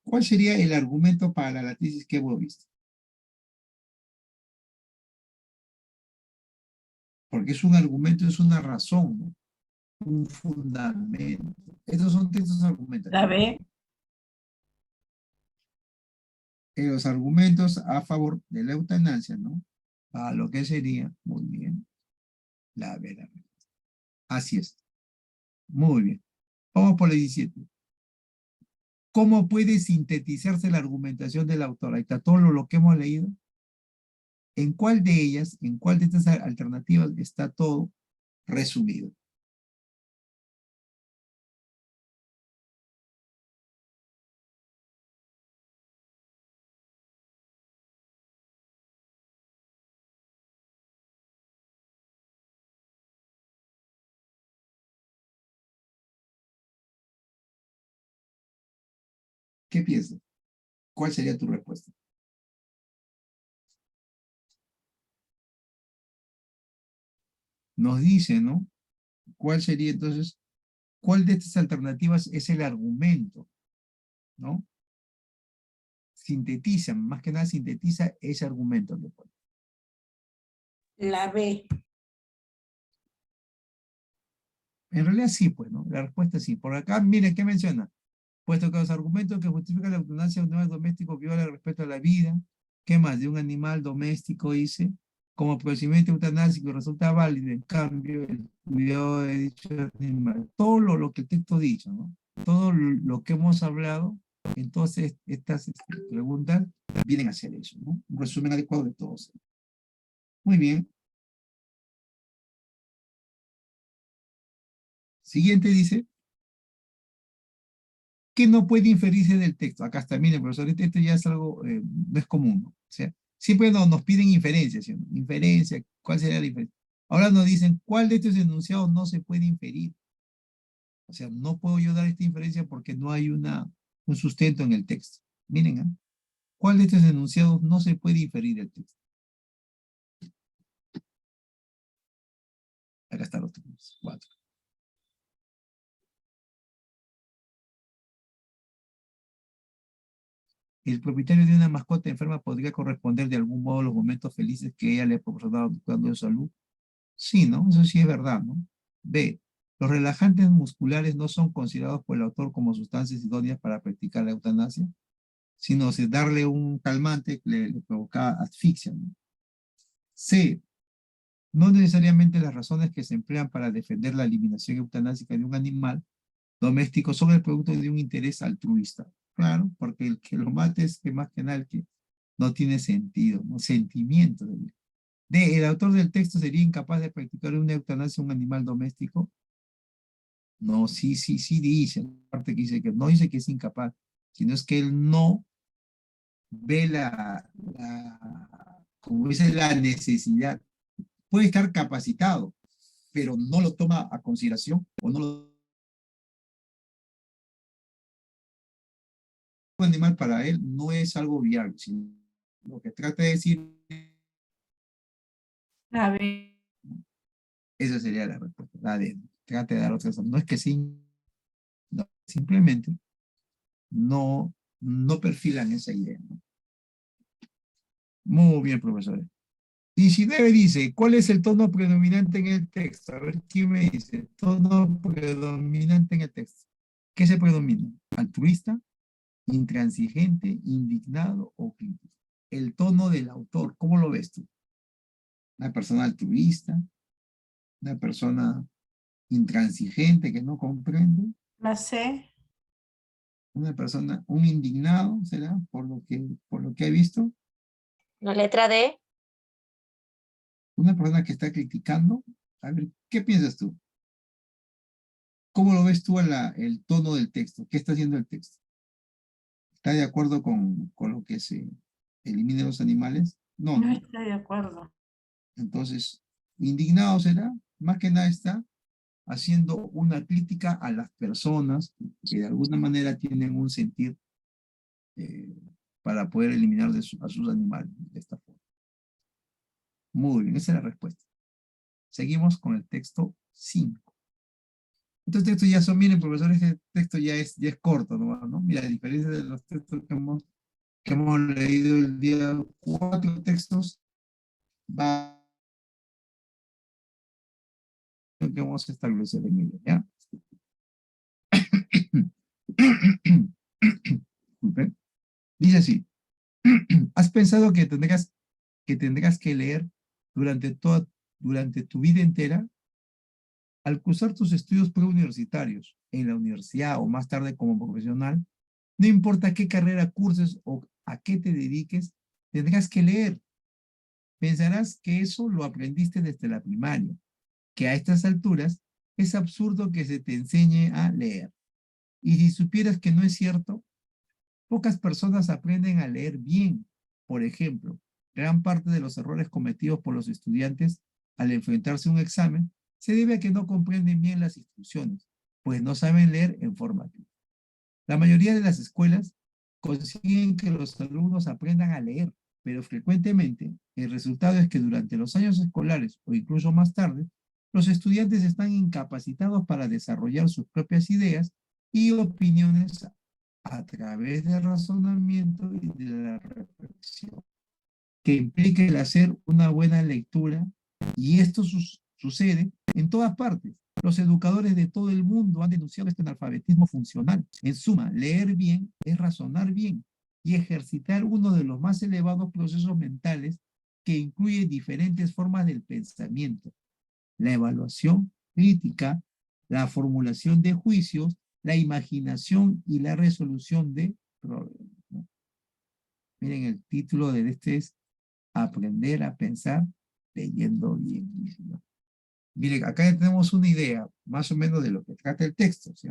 ¿Cuál sería el argumento para la tesis que hemos visto? Porque es un argumento, es una razón, ¿no? Un fundamento. Estos son textos argumentativos. La B. Los argumentos a favor de la eutanasia, ¿no? A lo que sería, muy bien, la verdad. Así es. Muy bien. Vamos por el 17. ¿Cómo puede sintetizarse la argumentación del autor? Ahí está todo lo que hemos leído. ¿En cuál de ellas, en cuál de estas alternativas está todo resumido? ¿Qué piensas? ¿Cuál sería tu respuesta? Nos dice, ¿no? ¿Cuál sería entonces, cuál de estas alternativas es el argumento? ¿No? Sintetiza, más que nada sintetiza ese argumento. La B. En realidad sí, pues, ¿no? La respuesta es sí. Por acá, miren, ¿qué menciona? Puesto que los argumentos que justifican la eutanasia de un animal doméstico violan el respeto a la vida, ¿qué más? De un animal doméstico, dice, como procedimiento eutanásico resulta válido, en cambio, el cuidado de dicho animal. Todo lo que el texto ha dicho, ¿no? Todo lo que hemos hablado, entonces estas preguntas vienen a hacer eso, ¿no? Un resumen adecuado de todos. Muy bien. Siguiente dice, ¿qué no puede inferirse del texto? Acá está, miren, profesor, esto ya es algo, no es común, ¿no? O sea, siempre nos piden inferencias, ¿sí? Inferencia, ¿cuál sería la inferencia? Ahora nos dicen, ¿cuál de estos enunciados no se puede inferir? O sea, no puedo yo dar esta inferencia porque no hay un sustento en el texto. Miren, ¿eh? ¿Cuál de estos enunciados no se puede inferir del texto? Acá están los tres, 4. El propietario de una mascota enferma podría corresponder de algún modo a los momentos felices que ella le ha proporcionado cuidando de salud. Sí, ¿no? Eso sí es verdad, ¿no? B. Los relajantes musculares no son considerados por el autor como sustancias idóneas para practicar la eutanasia, sino darle un calmante que le provoca asfixia, ¿no? C. No necesariamente las razones que se emplean para defender la eliminación eutanásica de un animal doméstico son el producto de un interés altruista. Claro, porque el que lo mate es que más que nada el que no tiene sentido, no sentimiento. D. El autor del texto sería incapaz de practicar una eutanasia a un animal doméstico. No, sí dice, la parte que dice que no dice que es incapaz, sino es que él no ve como dice, la necesidad. Puede estar capacitado, pero no lo toma a consideración o no lo animal para él no es algo viable, sino lo que trata de decir, La B. esa sería la respuesta, la de trata de dar otras, no es que sí, no, simplemente no perfilan esa idea, ¿no? Muy bien, profesores. 19 dice, ¿cuál es el tono predominante en el texto? A ver, ¿quién me dice? Tono predominante en el texto. ¿Qué se predomina? ¿Altruista, intransigente, indignado o crítico? El tono del autor, ¿cómo lo ves tú? ¿Una persona altruista? ¿Una persona intransigente que no comprende? La C. ¿Una persona, un indignado, será, por lo que he visto? La letra D. ¿Una persona que está criticando? A ver, ¿qué piensas tú? ¿Cómo lo ves tú el tono del texto? ¿Qué está haciendo el texto? ¿Está de acuerdo con lo que se eliminen los animales? No, No ¿no? estoy de acuerdo. Entonces, indignado será, más que nada está haciendo una crítica a las personas que de alguna manera tienen un sentir eh, para poder eliminar a sus animales de esta forma. Muy bien, esa es la respuesta. Seguimos con el texto 5. Estos textos ya son, miren, profesores, este texto ya es corto, ¿no? Mira, a diferencia de los textos que hemos leído el día, 4 textos, va que vamos a establecer en ella, ¿ya? Disculpe. Dice así, ¿has pensado que tendrás que leer durante tu vida entera? Al cursar tus estudios preuniversitarios en la universidad o más tarde como profesional, no importa qué carrera curses o a qué te dediques, tendrás que leer. Pensarás que eso lo aprendiste desde la primaria, que a estas alturas es absurdo que se te enseñe a leer. Y si supieras que no es cierto, pocas personas aprenden a leer bien. Por ejemplo, gran parte de los errores cometidos por los estudiantes al enfrentarse a un examen se debe a que no comprenden bien las instrucciones, pues no saben leer en forma crítica. La mayoría de las escuelas consiguen que los alumnos aprendan a leer, pero frecuentemente el resultado es que durante los años escolares o incluso más tarde, los estudiantes están incapacitados para desarrollar sus propias ideas y opiniones a través del razonamiento y de la reflexión, que implica el hacer una buena lectura, y esto sucede en todas partes. Los educadores de todo el mundo han denunciado este analfabetismo funcional. En suma, leer bien es razonar bien y ejercitar uno de los más elevados procesos mentales que incluye diferentes formas del pensamiento: la evaluación crítica, la formulación de juicios, la imaginación y la resolución de problemas, ¿no? Miren, el título de este es Aprender a pensar leyendo bien, ¿no? Miren, acá ya tenemos una idea más o menos de lo que trata el texto, ¿sí?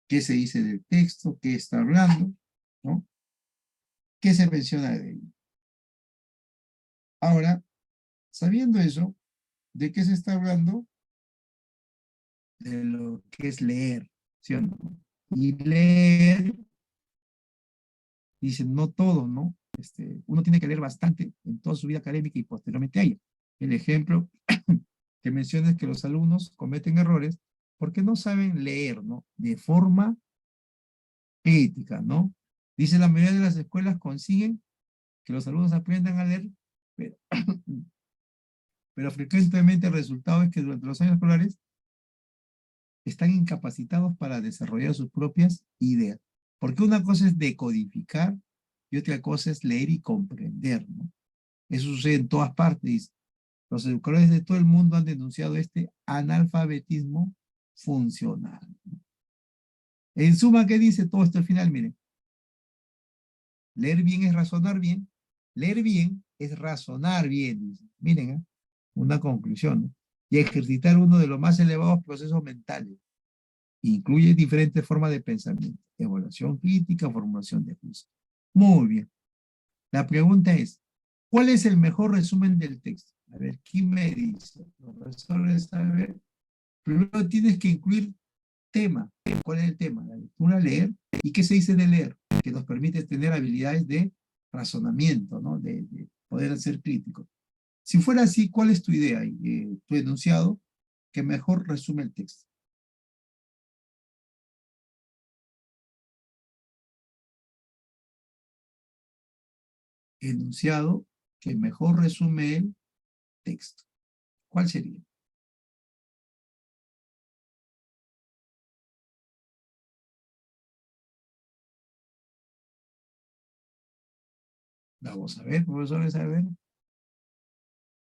¿Qué se dice del texto? ¿Qué está hablando? ¿No? ¿Qué se menciona de ello? Ahora, sabiendo eso, ¿de qué se está hablando? De lo que es leer, ¿sí o no? Y leer, dicen, no todo, ¿no? Uno tiene que leer bastante en toda su vida académica y posteriormente a ella. El ejemplo que menciona es que los alumnos cometen errores porque no saben leer, ¿no? De forma crítica, ¿no? Dice, la mayoría de las escuelas consiguen que los alumnos aprendan a leer, pero, pero frecuentemente el resultado es que durante los años escolares están incapacitados para desarrollar sus propias ideas. Porque una cosa es decodificar y otra cosa es leer y comprender, ¿no? Eso sucede en todas partes. Los educadores de todo el mundo han denunciado este analfabetismo funcional. En suma, ¿qué dice todo esto al final? Miren, leer bien es razonar bien. Leer bien es razonar bien, dice. Miren, una conclusión, ¿no? Y ejercitar uno de los más elevados procesos mentales. Incluye diferentes formas de pensamiento: evaluación crítica, formulación de juicio. Muy bien. La pregunta es, ¿cuál es el mejor resumen del texto? A ver, ¿quién me dice? Los profesores, a ver. Primero tienes que incluir tema. ¿Cuál es el tema? La lectura, leer. ¿Y qué se dice de leer? Que nos permite tener habilidades de razonamiento, ¿no? De poder ser crítico. Si fuera así, ¿cuál es tu idea, tu enunciado que mejor resume el texto? Enunciado que mejor resume el texto. ¿Cuál sería? Vamos a ver, profesores, a ver.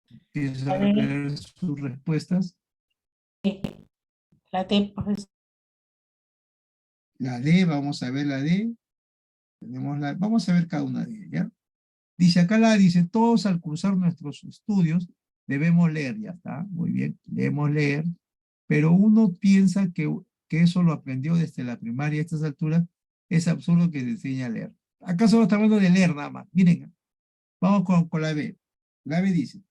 Empieza a leer sus respuestas. La T, profesor. La D, vamos a ver la D. Vamos a ver cada una de ellas, ¿ya? Dice acá dice, todos al cursar nuestros estudios debemos leer, ya está, muy bien, debemos leer, pero uno piensa que eso lo aprendió desde la primaria a estas alturas, es absurdo que se enseñe a leer. Acá solo está hablando de leer nada más, miren, vamos con la B. La B dice,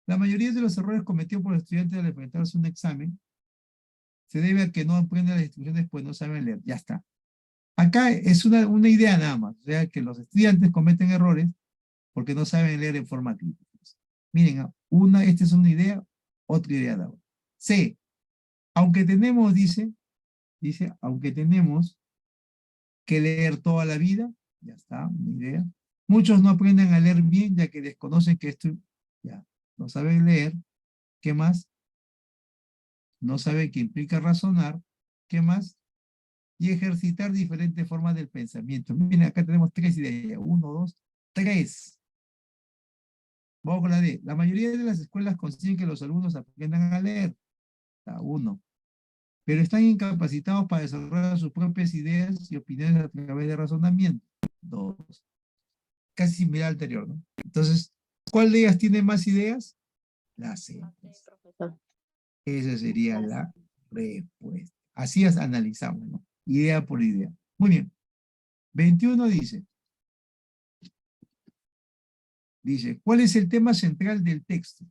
la mayoría de los errores cometidos por los estudiantes al enfrentarse a un examen se debe a que no aprenden las instrucciones pues no saben leer, ya está. Acá es una idea nada más, o sea que los estudiantes cometen errores porque no saben leer en forma crítica. Miren, esta es una idea, otra idea de ahora. C, aunque tenemos, dice, aunque tenemos que leer toda la vida, ya está, una idea. Muchos no aprenden a leer bien ya que desconocen que esto, ya, no saben leer. ¿Qué más? No saben qué implica razonar. ¿Qué más? Y ejercitar diferentes formas del pensamiento. Miren, acá tenemos 3 ideas. 1, 2, 3. Vamos con la D. La mayoría de las escuelas consiguen que los alumnos aprendan a leer. Está 1. Pero están incapacitados para desarrollar sus propias ideas y opiniones a través de razonamiento. 2. Casi similar al anterior, ¿no? Entonces, ¿cuál de ellas tiene más ideas? La C. Profesor. Esa sería la respuesta. Así analizamos, ¿no? Idea por idea. Muy bien. 21 dice, ¿cuál es el tema central del texto?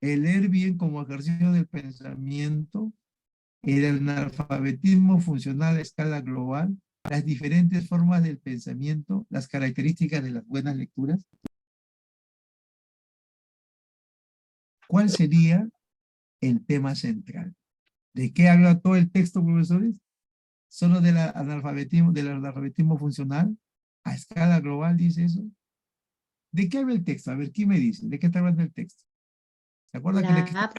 El leer bien como ejercicio del pensamiento, el analfabetismo funcional a escala global, las diferentes formas del pensamiento, las características de las buenas lecturas. ¿Cuál sería el tema central? ¿De qué habla todo el texto, profesores? ¿Solo del analfabetismo funcional? ¿A escala global dice eso? ¿De qué habla el texto? A ver, ¿quién me dice? ¿De qué está hablando el texto? ¿Se acuerdan que está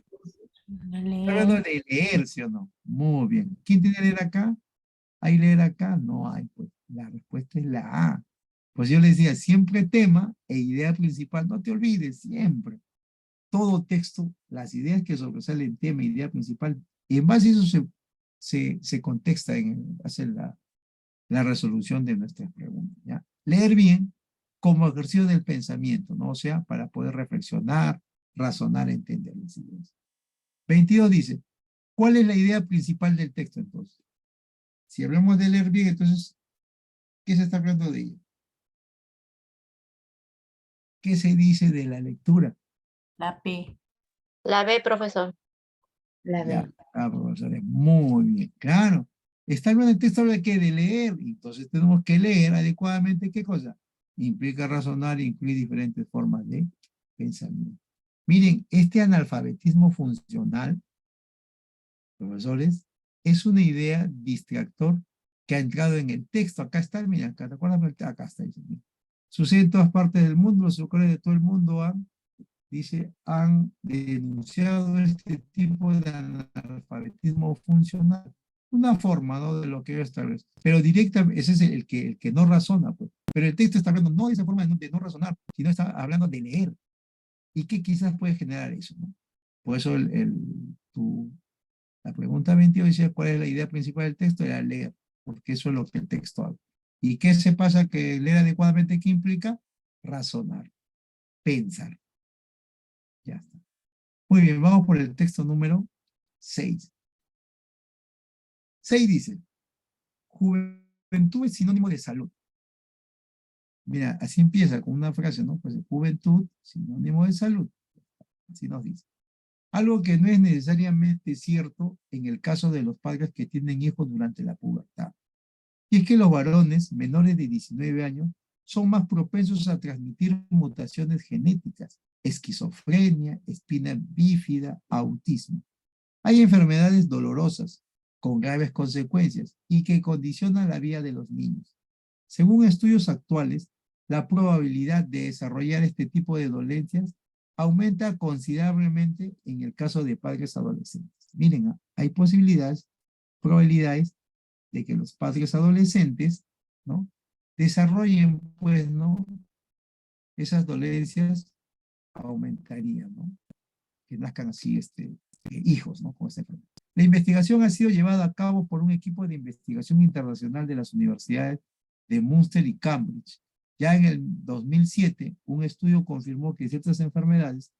hablando de leer, sí o no? Muy bien. ¿Quién tiene que leer acá? ¿Hay leer acá? No hay, pues. La respuesta es la A. Pues yo les decía, siempre tema e idea principal. No te olvides, siempre. Todo texto, las ideas que sobresalen tema e idea principal, y en base a eso se contexta hace la resolución de nuestras preguntas, ¿ya? Leer bien como ejercicio del pensamiento, ¿no? O sea, para poder reflexionar, razonar, entender las ideas. 22 dice, ¿cuál es la idea principal del texto entonces? Si hablamos de leer bien, entonces, ¿qué se está hablando de ella? ¿Qué se dice de la lectura? La P. La B, profesor. La Ya, B. profesores, muy bien, claro. Está hablando el texto de que de leer, entonces tenemos que leer adecuadamente, ¿qué cosa? Implica razonar, incluye diferentes formas de pensamiento. Miren, este analfabetismo funcional, profesores, es una idea distractor que ha entrado en el texto. Acá está, mira, acá, ¿te acuerdas? Acá está. Sucede en todas partes del mundo, los escolares de todo el mundo han denunciado este tipo de analfabetismo funcional. Una forma, ¿no? De lo que ellos establecen. Pero directamente, ese es el que no razona, pues. Pero el texto está hablando no de esa forma de no razonar, sino está hablando de leer. ¿Y qué quizás puede generar eso, no? Por eso la pregunta 22 decía, ¿cuál es la idea principal del texto? Era leer, porque eso es lo que el texto habla. ¿Y qué se pasa que leer adecuadamente qué implica? Razonar, pensar. Ya está. Muy bien, vamos por el texto número 6. 6 dice, juventud es sinónimo de salud. Mira, así empieza con una frase, ¿no? Pues juventud, sinónimo de salud. Así nos dice. Algo que no es necesariamente cierto en el caso de los padres que tienen hijos durante la pubertad. Y es que los varones menores de 19 años son más propensos a transmitir mutaciones genéticas, esquizofrenia, espina bífida, autismo. Hay enfermedades dolorosas, con graves consecuencias, y que condicionan la vida de los niños. Según estudios actuales, la probabilidad de desarrollar este tipo de dolencias aumenta considerablemente en el caso de padres adolescentes. Miren, hay probabilidades de que los padres adolescentes, ¿no?, desarrollen, pues, ¿no?, esas dolencias aumentarían, ¿no?, que nazcan así hijos, ¿no?, con esta enfermedad. La investigación ha sido llevada a cabo por un equipo de investigación internacional de las universidades de Münster y Cambridge. Ya en el 2007, un estudio confirmó que ciertas enfermedades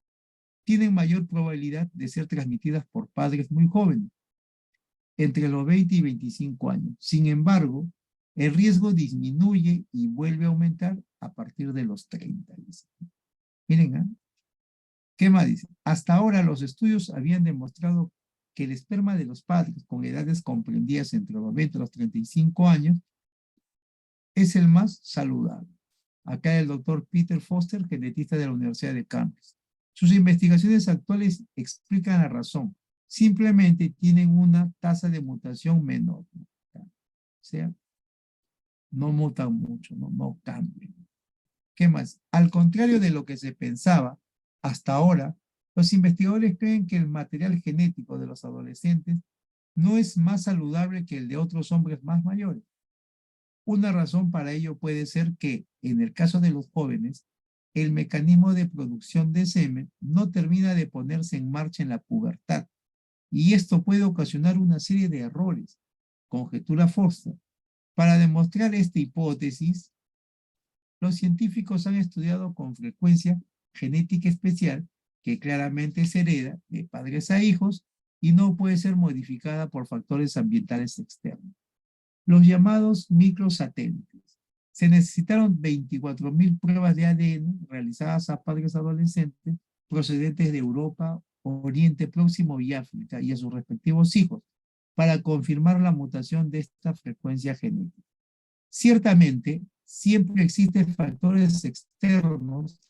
tienen mayor probabilidad de ser transmitidas por padres muy jóvenes, entre los 20 y 25 años. Sin embargo, el riesgo disminuye y vuelve a aumentar a partir de los 30. Miren, ¿eh? ¿Qué más dice? Hasta ahora los estudios habían demostrado que el esperma de los padres con edades comprendidas entre los 20 y los 35 años es el más saludable. Acá el doctor Peter Foster, genetista de la Universidad de Cambridge. Sus investigaciones actuales explican la razón. Simplemente tienen una tasa de mutación menor. O sea, no mutan mucho, no cambian. ¿Qué más? Al contrario de lo que se pensaba hasta ahora, los investigadores creen que el material genético de los adolescentes no es más saludable que el de otros hombres más mayores. Una razón para ello puede ser que, en el caso de los jóvenes, el mecanismo de producción de semen no termina de ponerse en marcha en la pubertad, y esto puede ocasionar una serie de errores, conjetura Foster. Para demostrar esta hipótesis, los científicos han estudiado con frecuencia genética especial que claramente se hereda de padres a hijos y no puede ser modificada por factores ambientales externos. Los llamados microsatélites. Se necesitaron 24.000 pruebas de ADN realizadas a padres adolescentes procedentes de Europa, Oriente Próximo y África y a sus respectivos hijos para confirmar la mutación de esta frecuencia genética. Ciertamente, siempre existen factores externos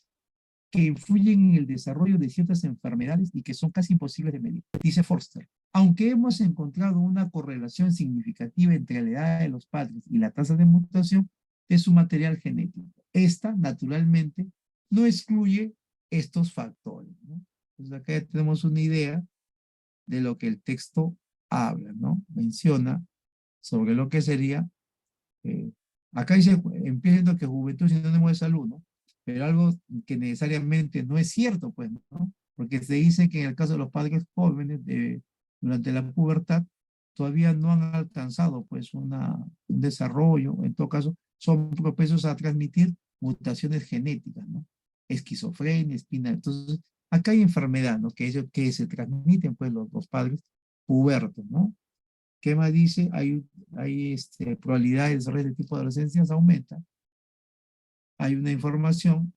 que influyen en el desarrollo de ciertas enfermedades y que son casi imposibles de medir, dice Forster. Aunque hemos encontrado una correlación significativa entre la edad de los padres y la tasa de mutación de su material genético, esta, naturalmente, no excluye estos factores, ¿no? Entonces acá ya tenemos una idea de lo que el texto habla, ¿no? Menciona sobre lo que sería, acá dice, empieza diciendo que juventud es sinónimo de salud, ¿no? Pero algo que necesariamente no es cierto, pues, ¿no? Porque se dice que en el caso de los padres jóvenes durante la pubertad, todavía no han alcanzado, pues, un desarrollo, en todo caso, son propensos a transmitir mutaciones genéticas, ¿no? Esquizofrenia, espina. Entonces, acá hay enfermedad, ¿no? Que se transmiten, pues, los padres pubertos, ¿no? ¿Qué más dice? Hay probabilidad de desarrollo de tipo de adolescencias aumenta. Hay una información,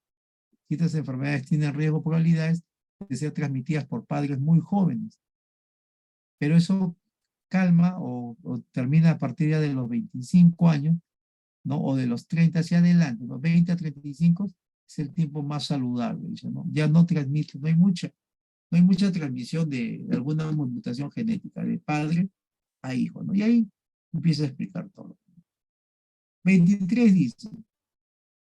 ciertas enfermedades tienen riesgo, probabilidades de ser transmitidas por padres muy jóvenes. Pero eso calma o termina a partir ya de los 25 años, ¿no? O de los 30 hacia adelante. Los 20 a 35 es el tiempo más saludable, dice, ¿no? Ya no transmite, no hay mucha transmisión de alguna mutación genética de padre a hijo, ¿no? Y ahí empieza a explicar todo. 23 dice,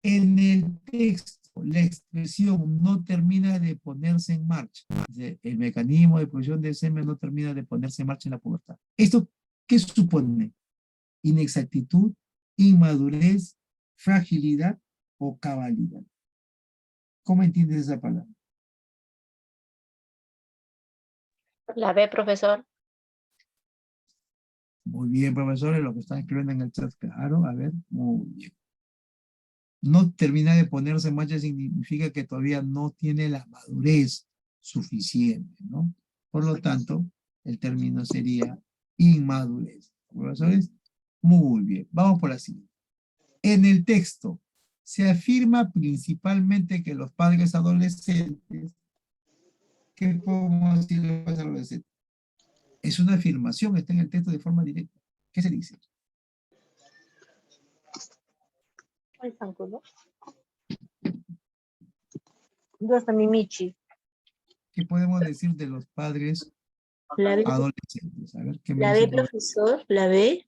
en el texto, la expresión no termina de ponerse en marcha. Dice, el mecanismo de producción de semen no termina de ponerse en marcha en la pubertad. ¿Esto qué supone? Inexactitud, inmadurez, fragilidad o cabalidad. ¿Cómo entiendes esa palabra? La B, profesor. Muy bien, profesores, lo que están escribiendo en el chat, claro, a ver, muy bien. No termina de ponerse en marcha significa que todavía no tiene la madurez suficiente, ¿no? Por lo tanto, el término sería inmadurez. ¿Profesores? Muy bien, vamos por la siguiente. En el texto se afirma principalmente que los padres adolescentes, ¿qué podemos decir de los padres adolescentes? Es una afirmación, está en el texto de forma directa. ¿Qué se dice? ¿Qué podemos decir de los padres La B, adolescentes? A ver, ¿qué me la dice B, el profesor? profesor, la B.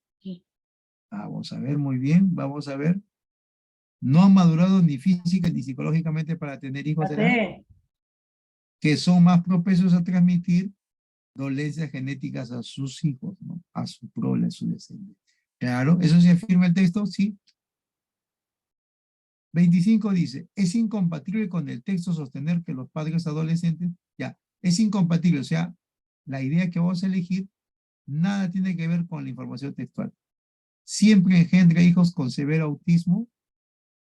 Vamos a ver, muy bien, vamos a ver. no han madurado ni física ni psicológicamente para tener hijos, La ¿será? D. Que son más propensos a transmitir dolencias genéticas a sus hijos, ¿no? A su prole, a su descendencia. Claro, eso se afirma el texto, sí. 25 dice, es incompatible con el texto sostener que los padres adolescentes, ya, es incompatible, o sea, la idea que vamos a elegir, nada tiene que ver con la información textual. Siempre engendra hijos con severo autismo,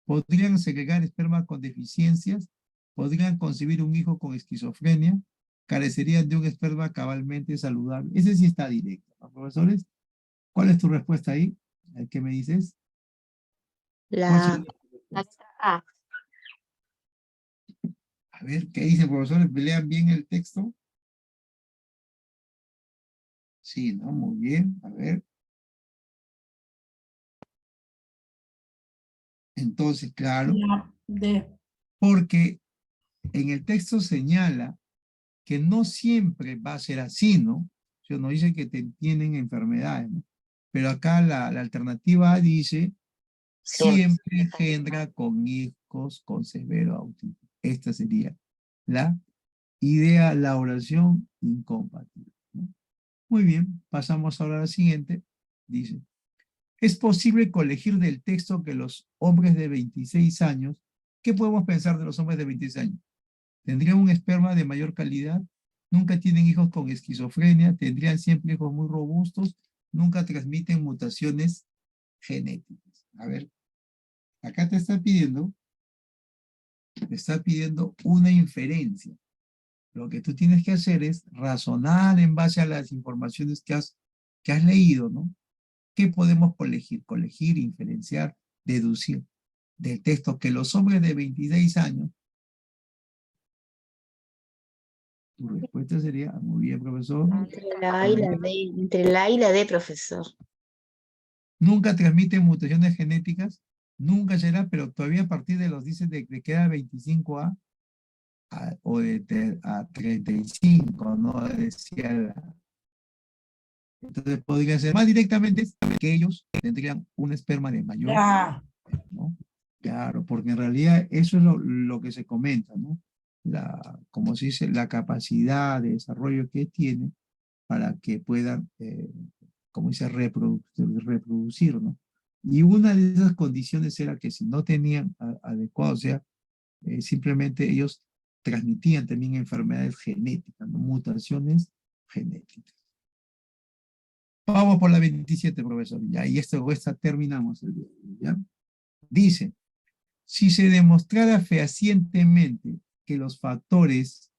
podrían segregar esperma con deficiencias, podrían concebir un hijo con esquizofrenia, carecerían de un esperma cabalmente saludable. Ese sí está directo, ¿no, profesores? ¿Cuál es tu respuesta ahí? ¿Qué me dices? ¿Cuál La sería tu respuesta? letra A. A ver, ¿qué dicen, profesores? ¿Lean bien el texto? Sí, ¿no? Muy bien. A ver. Entonces, claro, La D. porque en el texto señala que no siempre va a ser así, ¿no? O sea, no dice que tienen enfermedades, ¿no? Pero acá la alternativa A dice, siempre engendra con hijos con severo autismo. Esta sería la idea, la oración incompatible, ¿no? Muy bien, pasamos ahora a la siguiente. Dice, es posible colegir del texto que los hombres de 26 años, ¿qué podemos pensar de los hombres de 26 años? ¿Tendrían un esperma de mayor calidad? ¿Nunca tienen hijos con esquizofrenia? ¿Tendrían siempre hijos muy robustos? ¿Nunca transmiten mutaciones genéticas? A ver, acá te está pidiendo una inferencia. Lo que tú tienes que hacer es razonar en base a las informaciones que has leído, ¿no? ¿Qué podemos colegir? Colegir, inferenciar, deducir del texto que los hombres de 26 años, tu respuesta sería, muy bien, profesor, Entre la A y la D. Entre la A y la D, profesor. nunca transmiten mutaciones genéticas, nunca será, pero todavía a partir de los, dice, de que era 25A o a 35, ¿no? Decía entonces podría ser más directamente que ellos tendrían un esperma de mayor, La ¿no? Claro, porque en realidad eso es lo que se comenta, ¿no? Como se dice, la capacidad de desarrollo que tiene para que puedan, como dice, reproducir, ¿no? Y una de esas condiciones era que si no tenían adecuado, o sea, simplemente ellos transmitían también enfermedades genéticas, ¿no? Mutaciones genéticas. Vamos por la 27, profesor. Ya, y esta terminamos el día, ¿ya? Dice, si se demostrara fehacientemente que los factores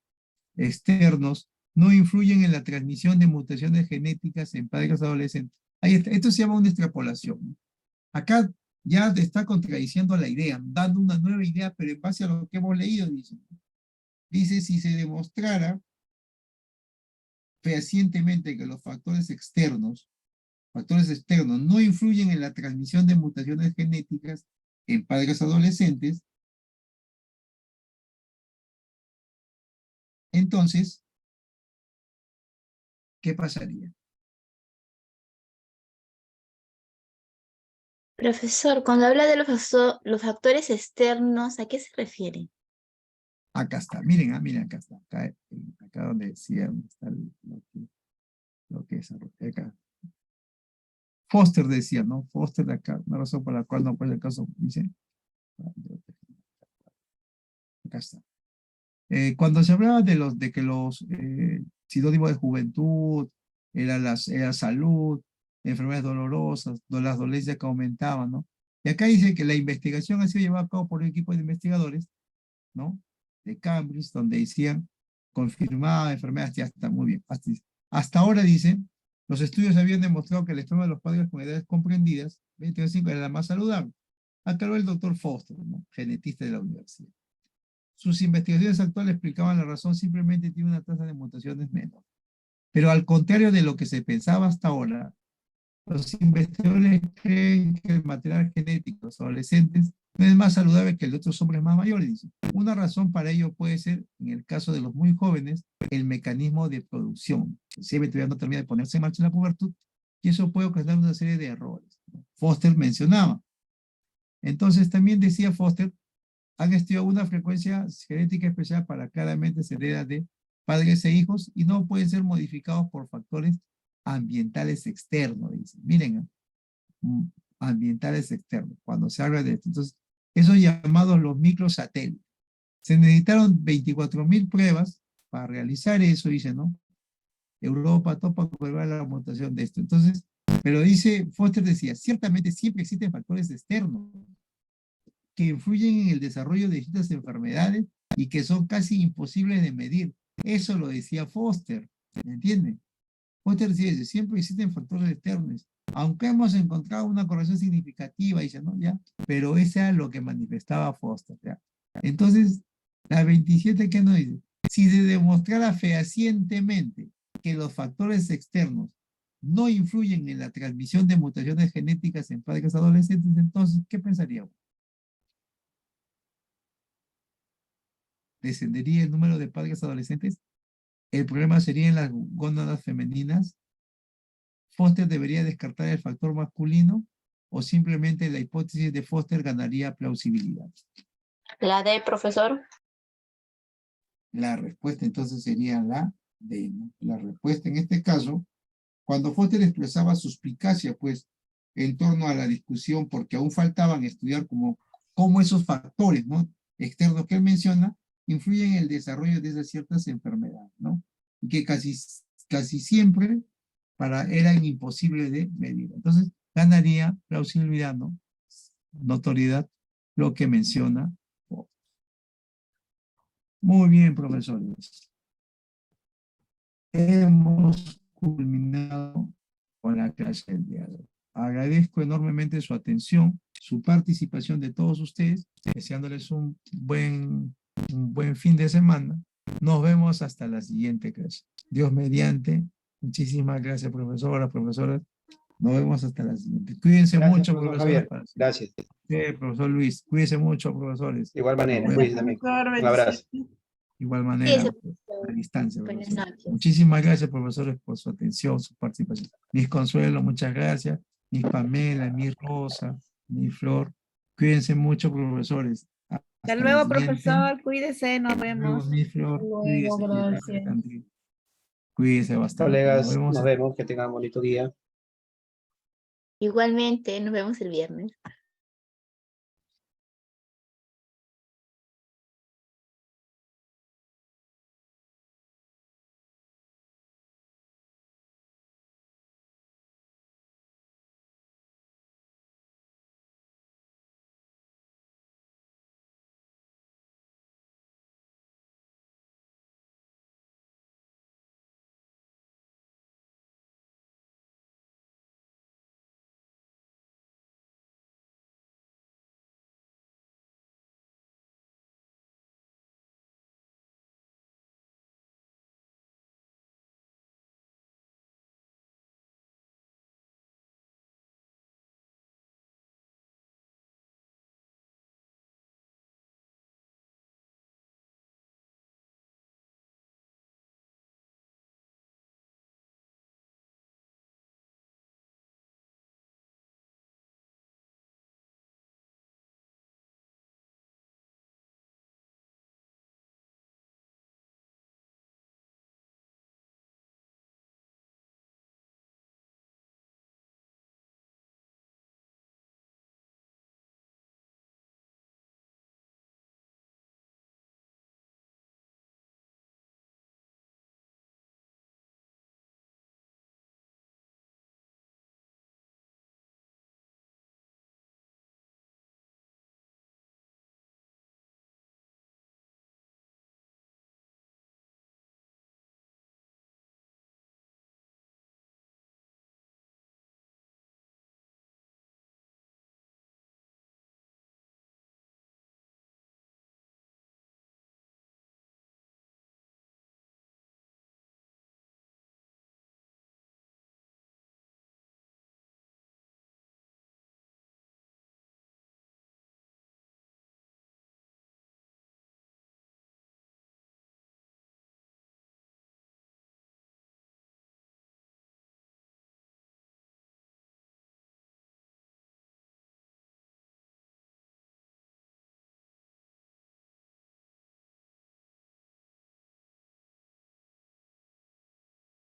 externos no influyen en la transmisión de mutaciones genéticas en padres adolescentes. Ahí está. Esto se llama una extrapolación, ¿no? Acá ya te está contradiciendo la idea, dando una nueva idea, pero en base a lo que hemos leído, dice. Dice, si se demostrara fehacientemente que los factores externos no influyen en la transmisión de mutaciones genéticas en padres adolescentes, entonces, ¿qué pasaría? Profesor, cuando habla de los factores externos, ¿a qué se refiere? Acá está, miren, miren, acá está, acá donde decía, donde está lo que es acá. Foster decía, ¿no? Foster de acá, una razón por la cual no puede el caso, dice, acá está. Cuando se hablaba de que los sinónimos de juventud, era salud, enfermedades dolorosas, las dolencias que aumentaban, ¿no? Y acá dice que la investigación ha sido llevada a cabo por un equipo de investigadores, ¿no? De Cambridge, donde decían, confirmaba enfermedades, ya está, muy bien. Hasta ahora, dicen, los estudios habían demostrado que el esperma de los padres con edades comprendidas, 25, era la más saludable. Acá lo el doctor Foster, ¿no? Genetista de la universidad. Sus investigaciones actuales explicaban la razón, simplemente tiene una tasa de mutaciones menor. Pero al contrario de lo que se pensaba hasta ahora, los investigadores creen que el material genético de los adolescentes no es más saludable que el de otros hombres más mayores. Dicen. Una razón para ello puede ser, en el caso de los muy jóvenes, el mecanismo de producción. El semen todavía no termina de ponerse en marcha en la pubertad y eso puede ocasionar una serie de errores. Foster mencionaba, Entonces también decía Foster, han estudiado una frecuencia genética especial para claramente se hereda de padres e hijos y no pueden ser modificados por factores ambientales externos, dice. Miren, ambientales externos, cuando se habla de esto. Entonces, esos llamados los microsatélites. Se necesitaron 24.000 pruebas para realizar eso, dice, ¿no? Europa topa con la mutación de esto. Entonces, pero dice, Foster decía, ciertamente siempre existen factores externos que influyen en el desarrollo de distintas enfermedades y que son casi imposibles de medir. Eso lo decía Foster, ¿me entiende? Foster decía eso, siempre existen factores externos, aunque hemos encontrado una correlación significativa, dice, ¿no? Ya, pero eso era lo que manifestaba Foster, ¿ya? Entonces, la 27, ¿qué nos dice? Si se demostrara fehacientemente que los factores externos no influyen en la transmisión de mutaciones genéticas en padres adolescentes, entonces, ¿qué pensaríamos? ¿Descendería el número de padres adolescentes? ¿El problema sería en las gónadas femeninas? ¿Foster debería descartar el factor masculino? ¿O simplemente la hipótesis de Foster ganaría plausibilidad? La D, profesor. La respuesta entonces sería la D, ¿no? La respuesta en este caso, cuando Foster expresaba suspicacia, pues, en torno a la discusión, porque aún faltaban estudiar cómo esos factores, ¿no? Externos que él menciona, influyen en el desarrollo de esas ciertas enfermedades, ¿no? Y que casi siempre eran imposibles de medir. Entonces, ganaría plausibilidad, ¿no? Notoriedad, lo que menciona. Muy bien, profesores. Hemos culminado con la clase del día de hoy. Agradezco enormemente su atención, su participación de todos ustedes, deseándoles un buen fin de semana. Nos vemos hasta la siguiente clase. Dios mediante. Muchísimas gracias, profesora, profesoras. Nos vemos hasta la siguiente. Cuídense Gracias, mucho, profesor profesores. Javier. Gracias. Profesor Luis, cuídense mucho, profesores. De igual manera, Nos cuídense vemos. también. Un abrazo. De igual manera, Sí, a distancia, buenas profesor. noches. Muchísimas gracias, profesores, por su atención, su participación. Miss Consuelo, muchas gracias. Miss Pamela, Miss Rosa, Miss Flor. Cuídense mucho, profesores. Hasta la luego, siguiente. profesor. Cuídese, nos Hasta luego, vemos. Miss Flor. Luego, Cuídese, gracias. cuídese bastante. Colegas, nos vemos. Que tengan un bonito día. Igualmente, nos vemos el viernes.